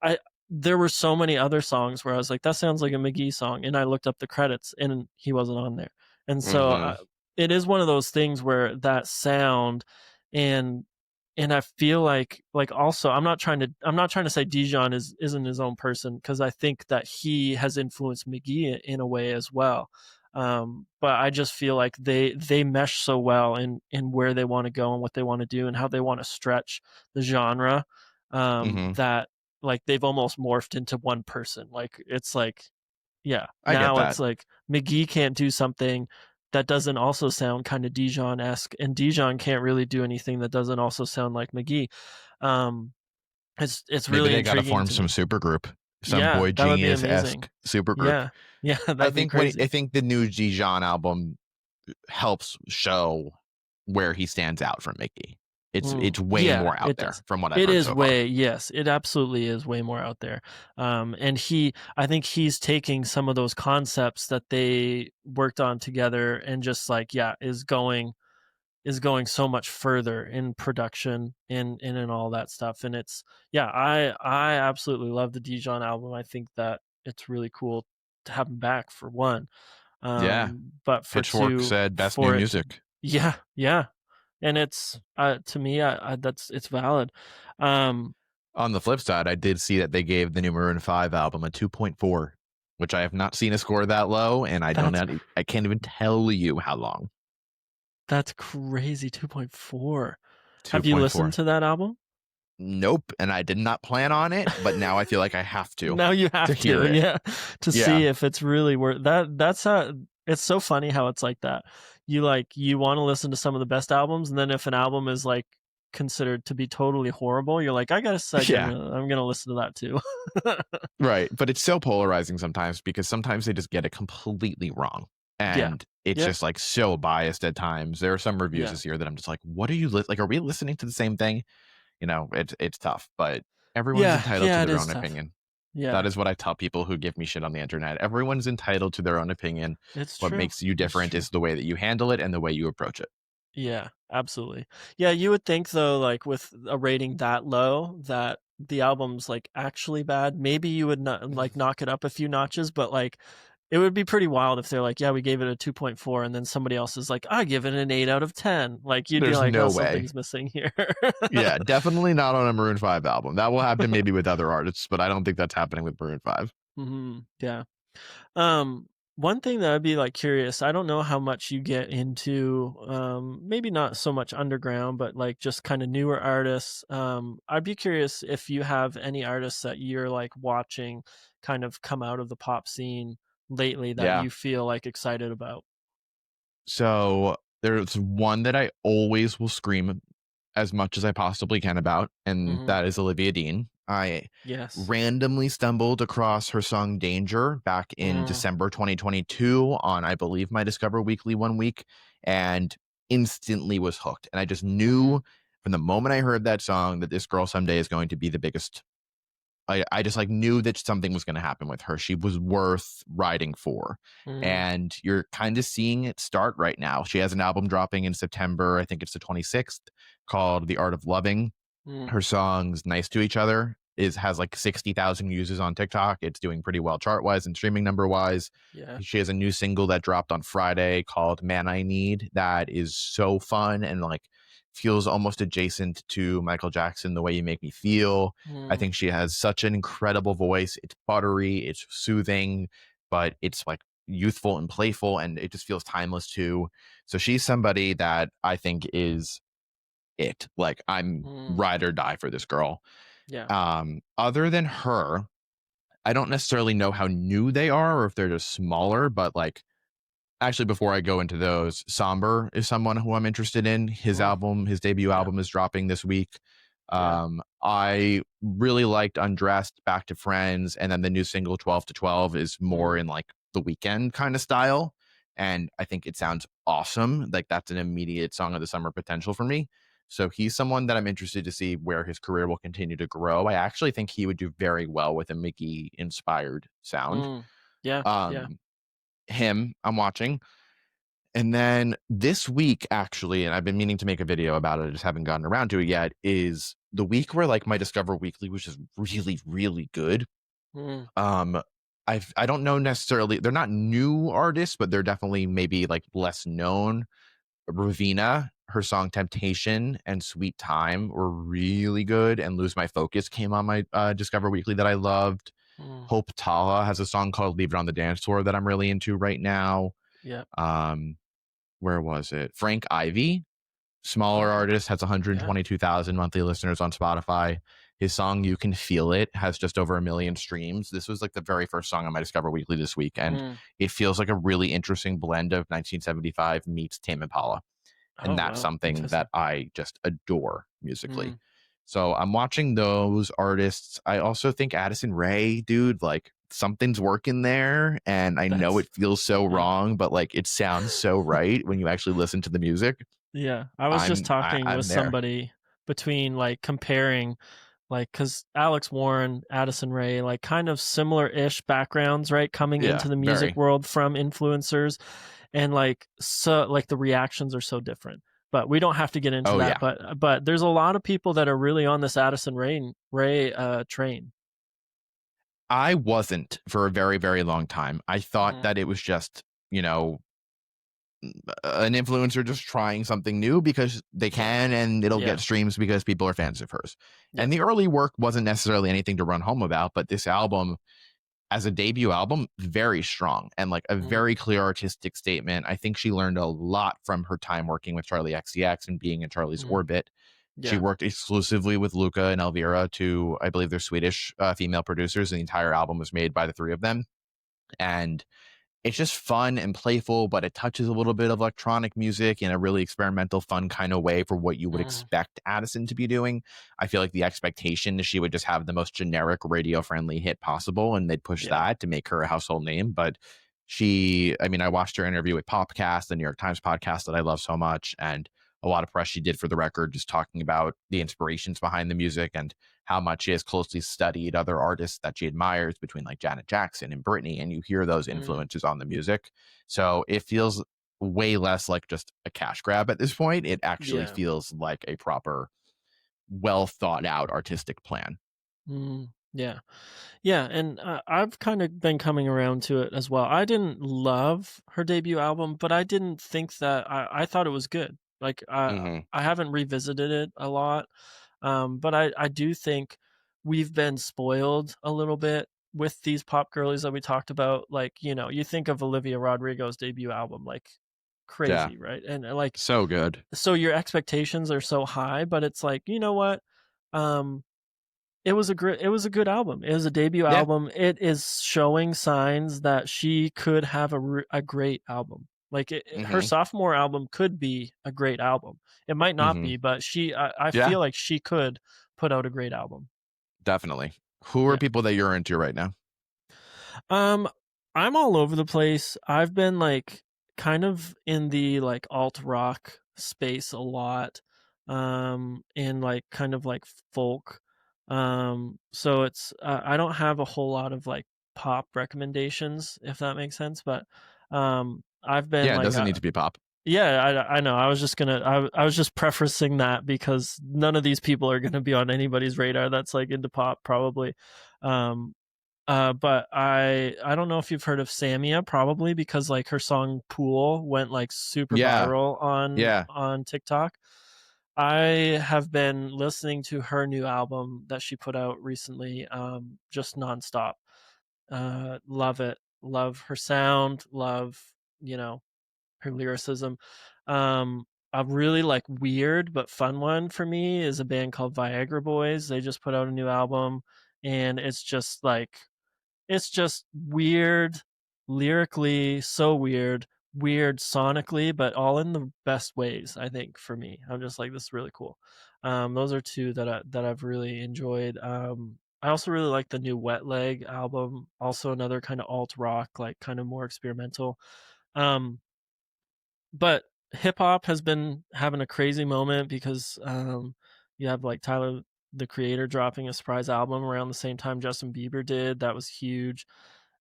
I There were so many other songs where I was like, that sounds like a McGee song, and I looked up the credits and he wasn't on there. And so Hmm. it is one of those things where that sound and I feel like also I'm not trying to say Dijon isn't his own person, because I think that he has influenced McGee in a way as well. But I just feel like they mesh so well in where they want to go and what they want to do and how they want to stretch the genre, Hmm. that like they've almost morphed into one person. Like it's like yeah, I get now that. it's like McGee can't do something that doesn't also sound kind of Dijon-esque, and Dijon can't really do anything that doesn't also sound like McGee. Um, it's Maybe really they got to intriguing form to some me. super group, some Yeah, Boy that would be Genius amazing. esque super group. Yeah, yeah, that'd be I crazy. think the new Dijon album helps show where he stands out from Mickey. It's way Yeah, more out it there does. from what I've It heard is so far. way yes, it absolutely is way more out there. And I think he's taking some of those concepts that they worked on together and just like yeah, is going is going so much further in production and all that stuff. And it's yeah, I absolutely love the Dijon album. I think that it's really cool to have him back for one. Yeah. But for Pitchfork two, said best new for it to music. yeah, yeah. And it's to me, I that's it's valid. On the flip side, I did see that they gave the new Maroon 5 album a 2.4, which I have not seen a score that low, and I can't even tell you how long. That's crazy. 2.4. Have you 2.4. listened to that album? Nope, and I did not plan on it, but now I feel like I have to. Now you have hear it. yeah, to see if it's really worth that. That's how it's so funny how it's like that. You want to listen to some of the best albums, and then if an album is like considered to be totally horrible, you're like, I got a second, I'm gonna listen to that too. Right, but it's so polarizing sometimes because sometimes they just get it completely wrong, and it's just like so biased at times. There are some reviews this year that I'm just like, what are you like? Are we listening to the same thing? You know, it's tough, but everyone's entitled to their own opinion. Yeah, that is what I tell people who give me shit on the internet. Everyone's entitled to their own opinion. It's what true. makes you different is the way that you handle it and the way you approach it. Yeah, absolutely. Yeah, you would think though, like with a rating that low, that the album's like actually bad. Maybe you would not like knock it up a few notches, but like it would be pretty wild if they're like, yeah, we gave it a 2.4, and then somebody else is like, I give it an 8 out of 10. Like you'd There's be like, no oh, way. something's missing here. Yeah, definitely not on a Maroon 5 album. That will happen maybe with other artists, but I don't think that's happening with Maroon 5. Mm-hmm. Yeah. One thing that I'd be like curious, I don't know how much you get into, maybe not so much underground, but like just kind of newer artists. I'd be curious if you have any artists that you're like watching kind of come out of the pop scene lately that you feel like excited about. So there's one that I always will scream as much as I possibly can about, and that is Olivia Dean. I randomly stumbled across her song Danger back in December 2022 on, I believe, my Discover Weekly one week, and instantly was hooked. And I just knew from the moment I heard that song that this girl someday is going to be the biggest. I just like knew that something was going to happen with her. She was worth riding for. And you're kind of seeing it start right now. She has an album dropping in September. I think it's the 26th, called The Art of Loving. Her songs Nice to Each Other has like 60,000 users on TikTok. It's doing pretty well chart wise and streaming number wise. She has a new single that dropped on Friday called Man I Need that is so fun and like feels almost adjacent to Michael Jackson, The Way You Make Me Feel. I think she has such an incredible voice. It's buttery, it's soothing, but it's like youthful and playful, and it just feels timeless too. So she's somebody that I think is it. Like I'm ride or die for this girl. Other than her, I don't necessarily know how new they are or if they're just smaller, but like actually, before I go into those, Somber is someone who I'm interested in. His debut album is dropping this week. I really liked Undressed, Back to Friends, and then the new single 12 to 12 is more in like the Weekend kind of style. And I think it sounds awesome. Like that's an immediate song of the summer potential for me. So he's someone that I'm interested to see where his career will continue to grow. I actually think he would do very well with a McGee inspired sound. Him, I'm watching. And then this week, actually, and I've been meaning to make a video about it, I just haven't gotten around to it yet, is the week where like my Discover Weekly was just really, really good. I don't know necessarily, they're not new artists, but they're definitely maybe like less known. Ravina, her song Temptation and Sweet Time were really good, and Lose My Focus came on my Discover Weekly that I loved. Hope Tala has a song called Leave It on the Dance Floor that I'm really into right now. Where was it? Frank Ivy, smaller artist, has 122,000 monthly listeners on Spotify. His song You Can Feel It has just over 1 million streams. This was like the very first song on my Discover Weekly this week, and it feels like a really interesting blend of 1975 meets Tame Impala. And that's something that I just adore musically. So I'm watching those artists. I also think Addison Rae, dude, like something's working there. And I know it feels so wrong, but like it sounds so right when you actually listen to the music. Yeah. I was just talking with somebody between like comparing, like, because Alex Warren, Addison Rae, like kind of similar-ish backgrounds, right? Coming into the music world from influencers. And like, so like the reactions are so different. but we don't have to get into Oh that. yeah. But there's a lot of people that are really on this Addison Rae train. I wasn't for a very, very long time. I thought Mhm. that it was just, you know, an influencer just trying something new because they Yeah. can, and it'll Yeah. get streams because people are fans of hers. Yeah. And the early work wasn't necessarily anything to run home about, but this album, as a debut album, very strong and like a Mhm. very clear artistic statement. I think she learned a lot from her time working with Charli XCX and being in Charli's Mhm. orbit. She Yeah. worked exclusively with Luca and Elvira, two, I believe they're Swedish female producers. And the entire album was made by the three of them. And it's just fun and playful, but it touches a little bit of electronic music in a really experimental, fun kind of way for what you would Mhm. expect Addison to be doing. I feel like the expectation is she would just have the most generic radio friendly hit possible, and they'd push Yeah. that to make her a household name. But she, I mean, I watched her interview with Popcast, the New York Times podcast that I love so much, and a lot of press she did for the record, just talking about the inspirations behind the music and how much she has closely studied other artists that she admires between like Janet Jackson and Britney, and you hear those Mhm. influences on the music. So it feels way less like just a cash grab at this point. It actually Yeah. feels like a proper, well thought out artistic plan. Yeah. Yeah, and I've kind of been coming around to it as well. I didn't love her debut album, but I didn't think that I thought it was good. Like Mm-hmm. I haven't revisited it a lot, but I do think we've been spoiled a little bit with these pop girlies that we talked about. Like you think of Olivia Rodrigo's debut album, like Yeah. crazy, right? And like So good. so your expectations are so high, but it's like you know what. Um, it was a good album. It was a debut Yeah. album. It is showing signs that she could have a great album. Like her Mm-hmm. sophomore album could be a great album. It might not Mm-hmm. be, but I Yeah, feel like she could put out a great album. definitely. Who are Yeah. people that you're into right now? Um, I'm all over the place. I've been like kind of in the like alt rock space a lot. In like kind of like folk. So it's I don't have a whole lot of like pop recommendations if that makes sense, but I've been Yeah, it like doesn't need to be pop. yeah, I know. I was just gonna I was just prefacing that because none of these people are gonna be on anybody's radar that's like into pop probably. Um but I don't know if you've heard of Samia, probably because like her song Pool went like super Yeah. viral Yeah. on TikTok. I have been listening to her new album that she put out recently, just nonstop. Love it. Love her sound, love, you know, her lyricism. A really like weird but fun one for me is a band called Viagra Boys. They just put out a new album and it's just weird lyrically, so weird, weird sonically, but all in the best ways, I think, for me. I'm just like, this is really cool. Those are two that I've really enjoyed. I also really like the new Wet Leg album, also another kind of alt rock, like kind of more experimental. Um, but hip hop has been having a crazy moment because you have like Tyler the Creator dropping a surprise album around the same time Justin Bieber did. That was huge.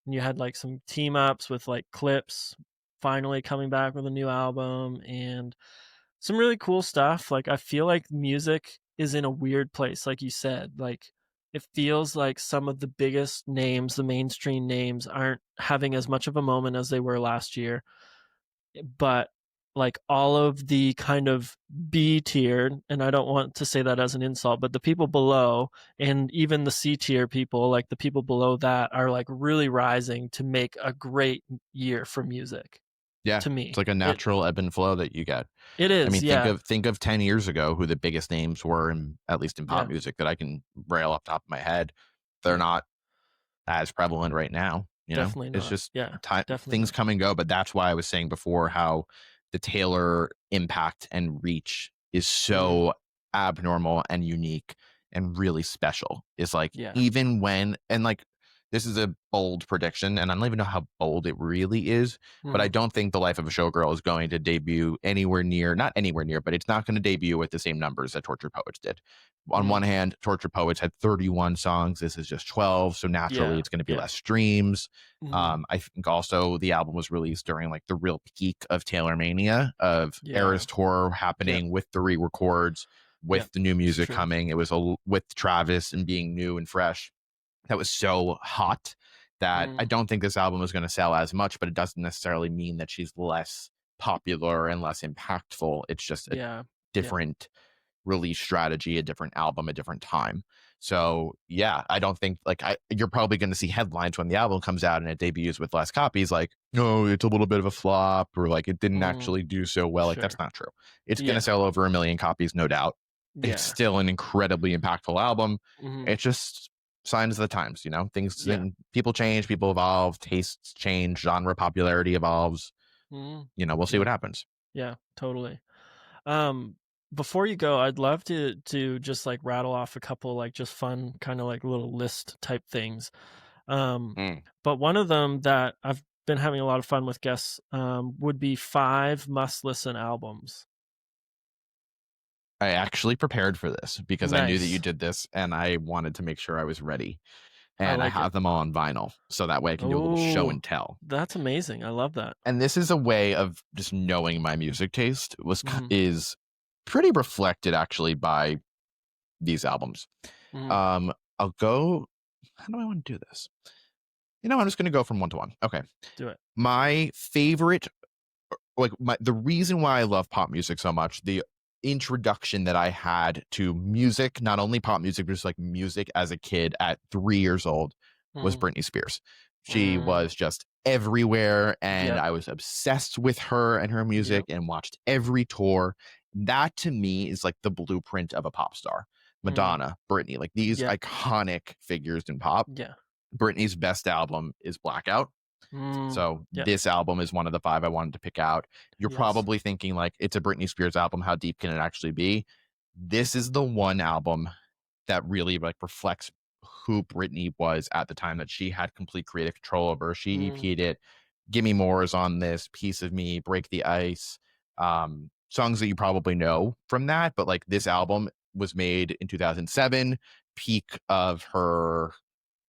And you had like some team ups with like Clips finally coming back with a new album and some really cool stuff. Like I feel like music is in a weird place, like you said. Like it feels like some of the biggest names, the mainstream names, aren't having as much of a moment as they were last year, but like all of the kind of B tier, and I don't want to say that as an insult, but the people below and even the C tier people, like the people below that, are like really rising to make a great year for music. Yeah. To It's me, like a natural ebb and flow that you get. it I is, mean, yeah, think of 10 years ago who the biggest names were in, at least in pop yeah, music, that I can rail off the top of my head. They're yeah, not as prevalent right now. definitely It's not, just yeah, time, definitely things not. come and go. But that's why I was saying before how the Taylor impact and reach is Mm, so abnormal and unique and really special. Is like, yeah, even when, and like, this is a bold prediction, and I don't even know how bold it really is, but I don't think The Life of a Showgirl is going to debut anywhere near, not anywhere near, but it's not going to debut with the same numbers that Tortured Poets did. On one hand, Tortured Poets had 31 songs. This is just 12. So naturally, it's going to be less streams. I think also the album was released during like the real peak of Taylor Mania, of Eras Tour happening with the re-records, with the new music coming. It was with Travis and being new and fresh. That was so hot that I don't think this album is going to sell as much, but it doesn't necessarily mean that she's less popular and less impactful. It's just a different release strategy, a different album, a different time. So yeah, I don't think like you're probably going to see headlines when the album comes out and it debuts with less copies, like, no, it's a little bit of a flop, or like it didn't actually do so well. Like that's not true. It's going to sell over 1 million copies, no doubt. It's still an incredibly impactful album. It's just signs of the times, you know, things, people change, people evolve, tastes change, genre popularity evolves. You know, we'll see what happens. Yeah, totally. Before you go, I'd love to just like rattle off a couple like just fun kind of like little list type things. But one of them that I've been having a lot of fun with guests would be 5 must listen albums. I actually prepared for this because I knew that you did this and I wanted to make sure I was ready. And I have them all on vinyl, so that way I can do a little show and tell. That's amazing. I love that. And this is a way of just knowing my music taste is pretty reflected actually by these albums. I'll go. How do I want to do this? You know, I'm just going to go from 1 to 1. Okay. Do it. My favorite, like the reason why I love pop music so much, the introduction that I had to music, not only pop music, but just like music as a kid at 3 years old, was Britney Spears. She was just everywhere, and I was obsessed with her and her music and watched every tour. That to me is like the blueprint of a pop star. Madonna, Britney, like these iconic figures in pop. Britney's best album is Blackout. So this album is one of the 5 I wanted to pick out. You're probably thinking like, it's a Britney Spears album, how deep can it actually be? This is the one album that really like reflects who Britney was at the time, that she had complete creative control over. She EP'd it. Gimme More is on this, Piece of Me, Break the Ice, songs that you probably know from that, but like this album was made in 2007, peak of her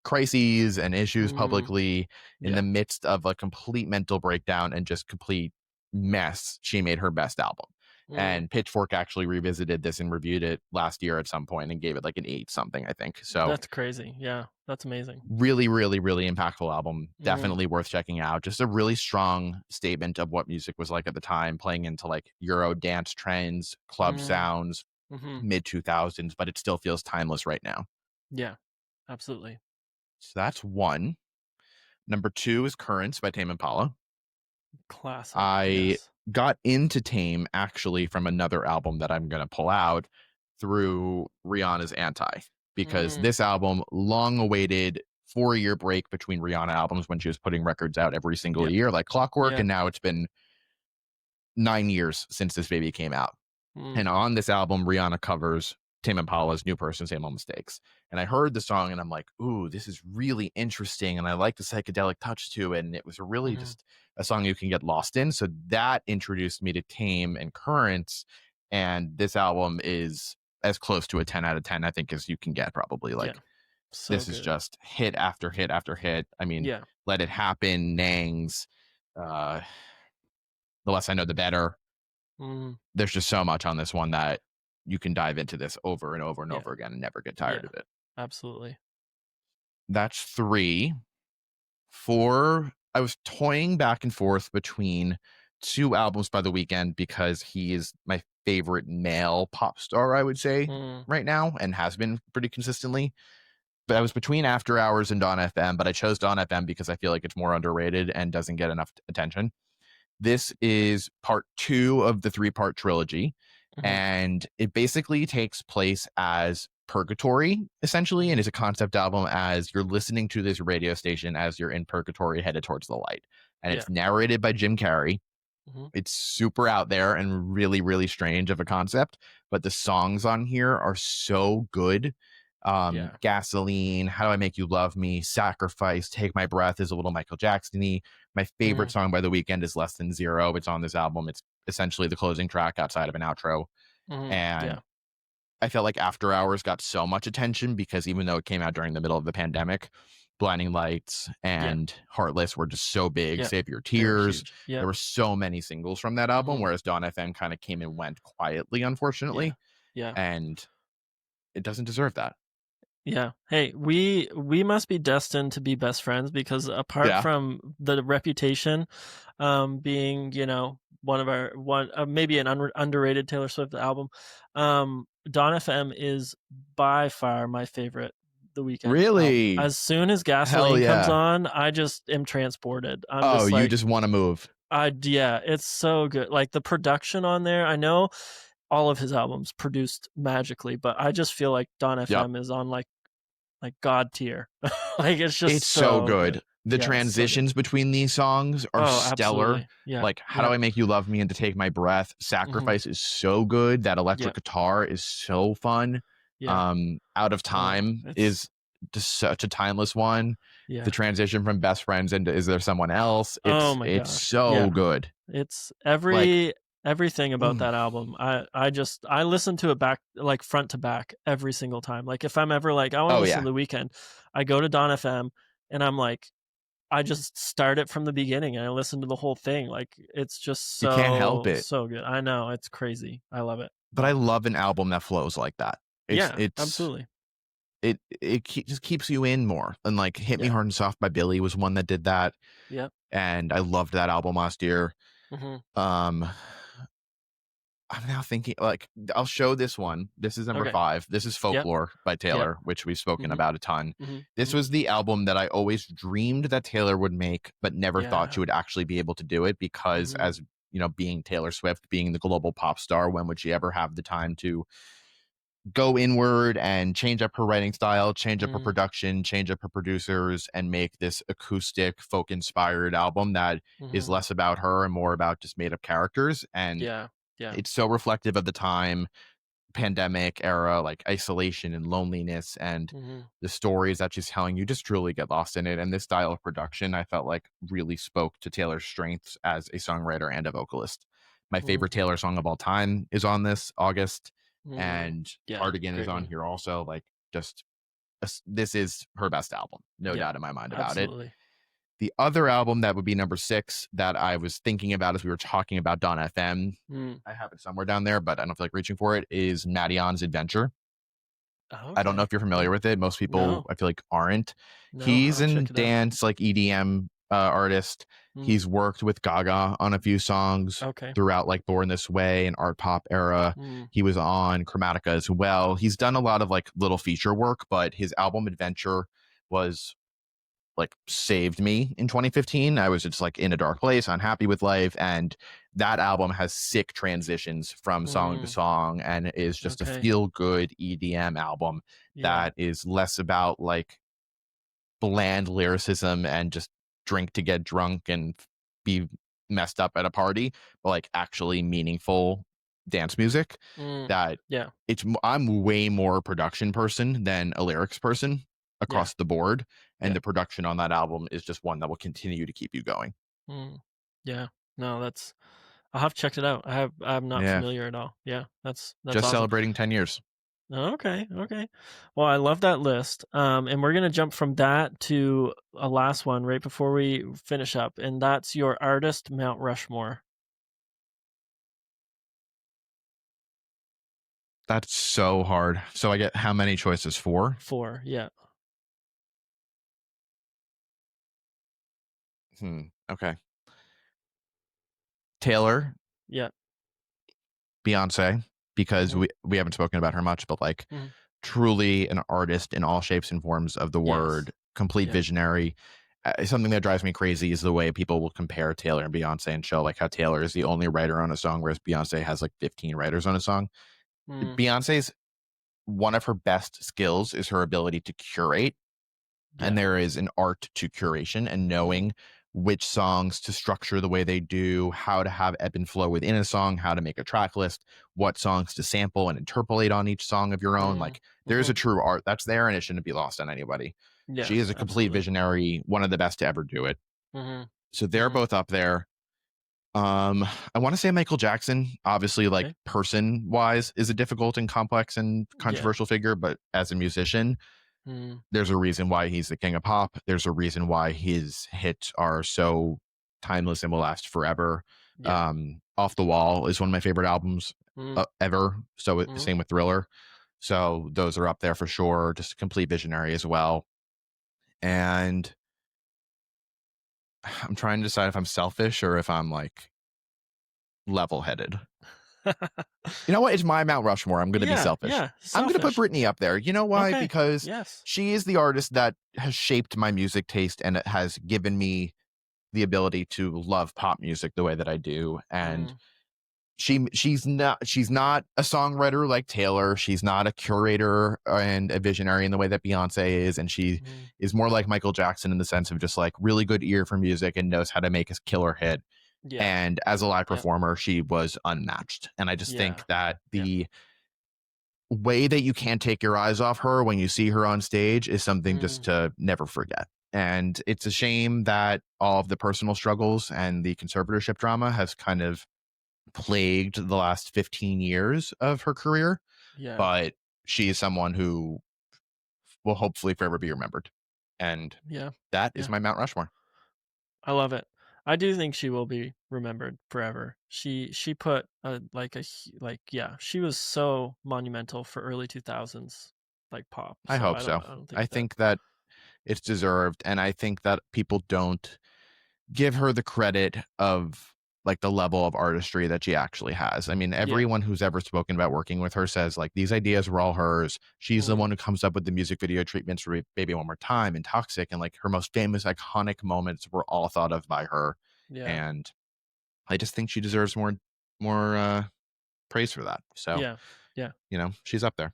crises and issues publicly, in the midst of a complete mental breakdown and just complete mess. She made her best album. And Pitchfork actually revisited this and reviewed it last year at some point and gave it like an 8 something, I think. So that's crazy. Yeah, that's amazing. Really, really, really impactful album. Definitely worth checking out. Just a really strong statement of what music was like at the time, playing into like Euro dance trends, club sounds, mid 2000s, but it still feels timeless right now. Yeah, absolutely. So that's 1. Number 2 is Currents by Tame Impala. Classic. I got into Tame actually from another album that I'm going to pull out through Rihanna's Anti, because this album, long awaited 4-year break between Rihanna albums when she was putting records out every single year like clockwork. And now it's been 9 years since this baby came out. And on this album, Rihanna covers Tame Impala's New Person, Same Old Mistakes. And I heard the song and I'm like, ooh, this is really interesting. And I like the psychedelic touch to it. And it was really just a song you can get lost in. So that introduced me to Tame and Currents. And this album is as close to a 10 out of 10, I think, as you can get, probably. Like, this is just hit after hit after hit. I mean, Let It Happen, Nangs, The Less I Know, the Better. There's just so much on this one that you can dive into this over and over and over again and never get tired of it. Absolutely. That's 3. 4, I was toying back and forth between 2 albums by The Weeknd, because he is my favorite male pop star, I would say, right now, and has been pretty consistently. But I was between After Hours and Dawn FM, but I chose Dawn FM because I feel like it's more underrated and doesn't get enough attention. This is part 2 of the 3-part trilogy. And it basically takes place as purgatory, essentially, and is a concept album as you're listening to this radio station as you're in purgatory headed towards the light. And it's narrated by Jim Carrey. It's super out there and really, really strange of a concept, but the songs on here are so good. Yeah. Gasoline, How Do I Make You Love Me, Sacrifice, Take My Breath is a little Michael Jackson-y. My favorite song by The Weeknd is Less Than Zero. It's on this album. It's essentially the closing track outside of an outro. And Yeah. I felt like After Hours got so much attention because even though it came out during the middle of the pandemic, Blinding Lights and Heartless were just so big. Yeah. Save Your They were Tears. huge. Yeah. There were so many singles from that album, whereas Dawn FM kind of came and went quietly, unfortunately. Yeah. And it doesn't deserve that. Yeah. Hey, we must be destined to be best friends because apart from the reputation, being, you know, maybe an underrated Taylor Swift album, Dawn FM is by far my favorite The Weeknd Really? album. As soon as Gasoline comes on, I just am transported. You just want to move. Yeah, it's so good. Like the production on there, I know all of his albums produced magically, but I just feel like Dawn FM is on like God tier. Like it's so good. The transitions so between these songs are stellar. Absolutely. Yeah. Like How Do I Make You Love Me and To Take My Breath. Sacrifice is so good. That electric guitar is so fun. Out of Time is just such a timeless one. The transition from Best Friends into Is There Someone Else? It's so good. It's everything about that album. I listen to it back, like front to back, every single time. Like if I'm ever like, I want to listen to The Weeknd, I go to Dawn FM and I'm like, I just start it from the beginning and I listen to the whole thing. Like it's just so, you can't help it. So good. I know, it's crazy. I love it. But I love an album that flows like that. It's absolutely. It just keeps you in more. And like Hit Me Hard and Soft by Billy was one that did that. Yeah. And I loved that album last year. I'm now thinking, like, I'll show this one. This is number 5. This is Folklore by Taylor, which we've spoken about a ton. This was the album that I always dreamed that Taylor would make, but never thought she would actually be able to do it because as, you know, being Taylor Swift, being the global pop star, when would she ever have the time to go inward and change up her writing style, change up her production, change up her producers, and make this acoustic, folk-inspired album that is less about her and more about just made-up characters. And it's so reflective of the time, pandemic era, like isolation and loneliness, and the stories that she's telling. You just truly get lost in it. And this style of production, I felt like really spoke to Taylor's strengths as a songwriter and a vocalist. My favorite Taylor song of all time is on this, August, and Cardigan is on here also. Like, just this is her best album, no doubt in my mind about it. The other album that would be number 6 that I was thinking about as we were talking about Dawn FM, I have it somewhere down there, but I don't feel like reaching for it, is Madion's Adventure. I don't know if you're familiar with it. Most people, I feel like, aren't. He's a dance, like EDM artist. He's worked with Gaga on a few songs throughout, like Born This Way and Art Pop era. He was on Chromatica as well. He's done a lot of like little feature work, but his album Adventure was like saved me in 2015. I was just like in a dark place, unhappy with life, and that album has sick transitions from song to song and is just a feel good EDM album that is less about like bland lyricism and just drink to get drunk and be messed up at a party, but like actually meaningful dance music. I'm way more a production person than a lyrics person across the board, and the production on that album is just one that will continue to keep you going. No, I'll have to check it out. I'm not familiar at all. That's just awesome. Celebrating 10 years. Okay. Well, I love that list. And we're gonna jump from that to a last one right before we finish up, and that's your artist Mount Rushmore. That's so hard. So I get how many choices? 4? 4, yeah. Okay. Taylor. Beyonce, because we haven't spoken about her much, but like truly an artist in all shapes and forms of the word, complete visionary. Something that drives me crazy is the way people will compare Taylor and Beyonce and show like how Taylor is the only writer on a song, whereas Beyonce has like 15 writers on a song. Beyonce's one of her best skills is her ability to curate. And there is an art to curation and knowing which songs to structure the way they do, how to have ebb and flow within a song, how to make a track list, what songs to sample and interpolate on each song of your own. Like there's a true art that's there, and it shouldn't be lost on anybody. She is Yes, a complete absolutely. visionary, one of the best to ever do it. So they're both up there. I want to say Michael Jackson, obviously, like Okay. person wise, is a difficult and complex and Yeah. controversial figure, but as a musician, there's a reason why he's the king of pop. There's a reason why his hits are so timeless and will last forever. Yeah. Off the Wall is one of my favorite albums ever. So same with Thriller. So those are up there for sure. Just a complete visionary as well. And I'm trying to decide if I'm selfish or if I'm like level headed. You know what? It's my Mount Rushmore. I'm going to be selfish. Yeah. I'm going to put Selfish. Britney up there. You know why? Okay. Because Yes. she is the artist that has shaped my music taste, and it has given me the ability to love pop music the way that I do. And she's not a songwriter like Taylor. She's not a curator and a visionary in the way that Beyonce is. And she is more like Michael Jackson in the sense of just like really good ear for music and knows how to make a killer hit. Yeah. And as a live performer, she was unmatched. And I just think that the way that you can't take your eyes off her when you see her on stage is something just to never forget. And it's a shame that all of the personal struggles and the conservatorship drama has kind of plagued the last 15 years of her career. Yeah. But she is someone who will hopefully forever be remembered. And that is my Mount Rushmore. I love it. I do think she will be remembered forever. She put she was so monumental for early 2000s like pop. I hope so. I think that it's deserved, and I think that people don't give her the credit of like the level of artistry that she actually has. I mean, everyone who's ever spoken about working with her says like these ideas were all hers. She's the one who comes up with the music video treatments for Baby One More Time and Toxic, and like her most famous iconic moments were all thought of by her. And I just think she deserves more praise for that. So you know, she's up there.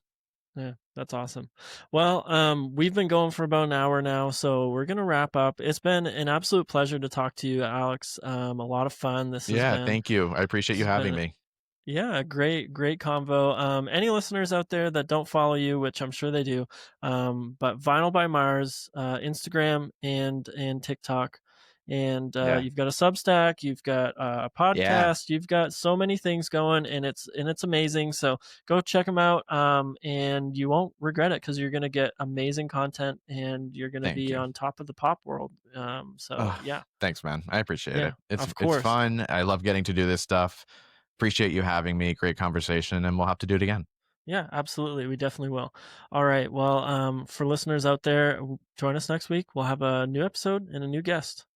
Yeah, that's awesome. Well, we've been going for about an hour now, so we're gonna wrap up. It's been an absolute pleasure to talk to you, Alex. A lot of fun. This has been, thank you. I appreciate you having me. Yeah, great convo. Any listeners out there that don't follow you, which I'm sure they do, but Vinyl by Mars, Instagram and TikTok, and you've got a Substack, you've got a podcast, you've got so many things going, and it's amazing. So go check them out, and you won't regret it because you're gonna get amazing content and you're gonna be on top of the pop world. Thanks, man. I appreciate it. It's fun. I love getting to do this stuff. Appreciate you having me. Great conversation, and we'll have to do it again. Yeah, absolutely. We definitely will. All right. Well, for listeners out there, join us next week. We'll have a new episode and a new guest.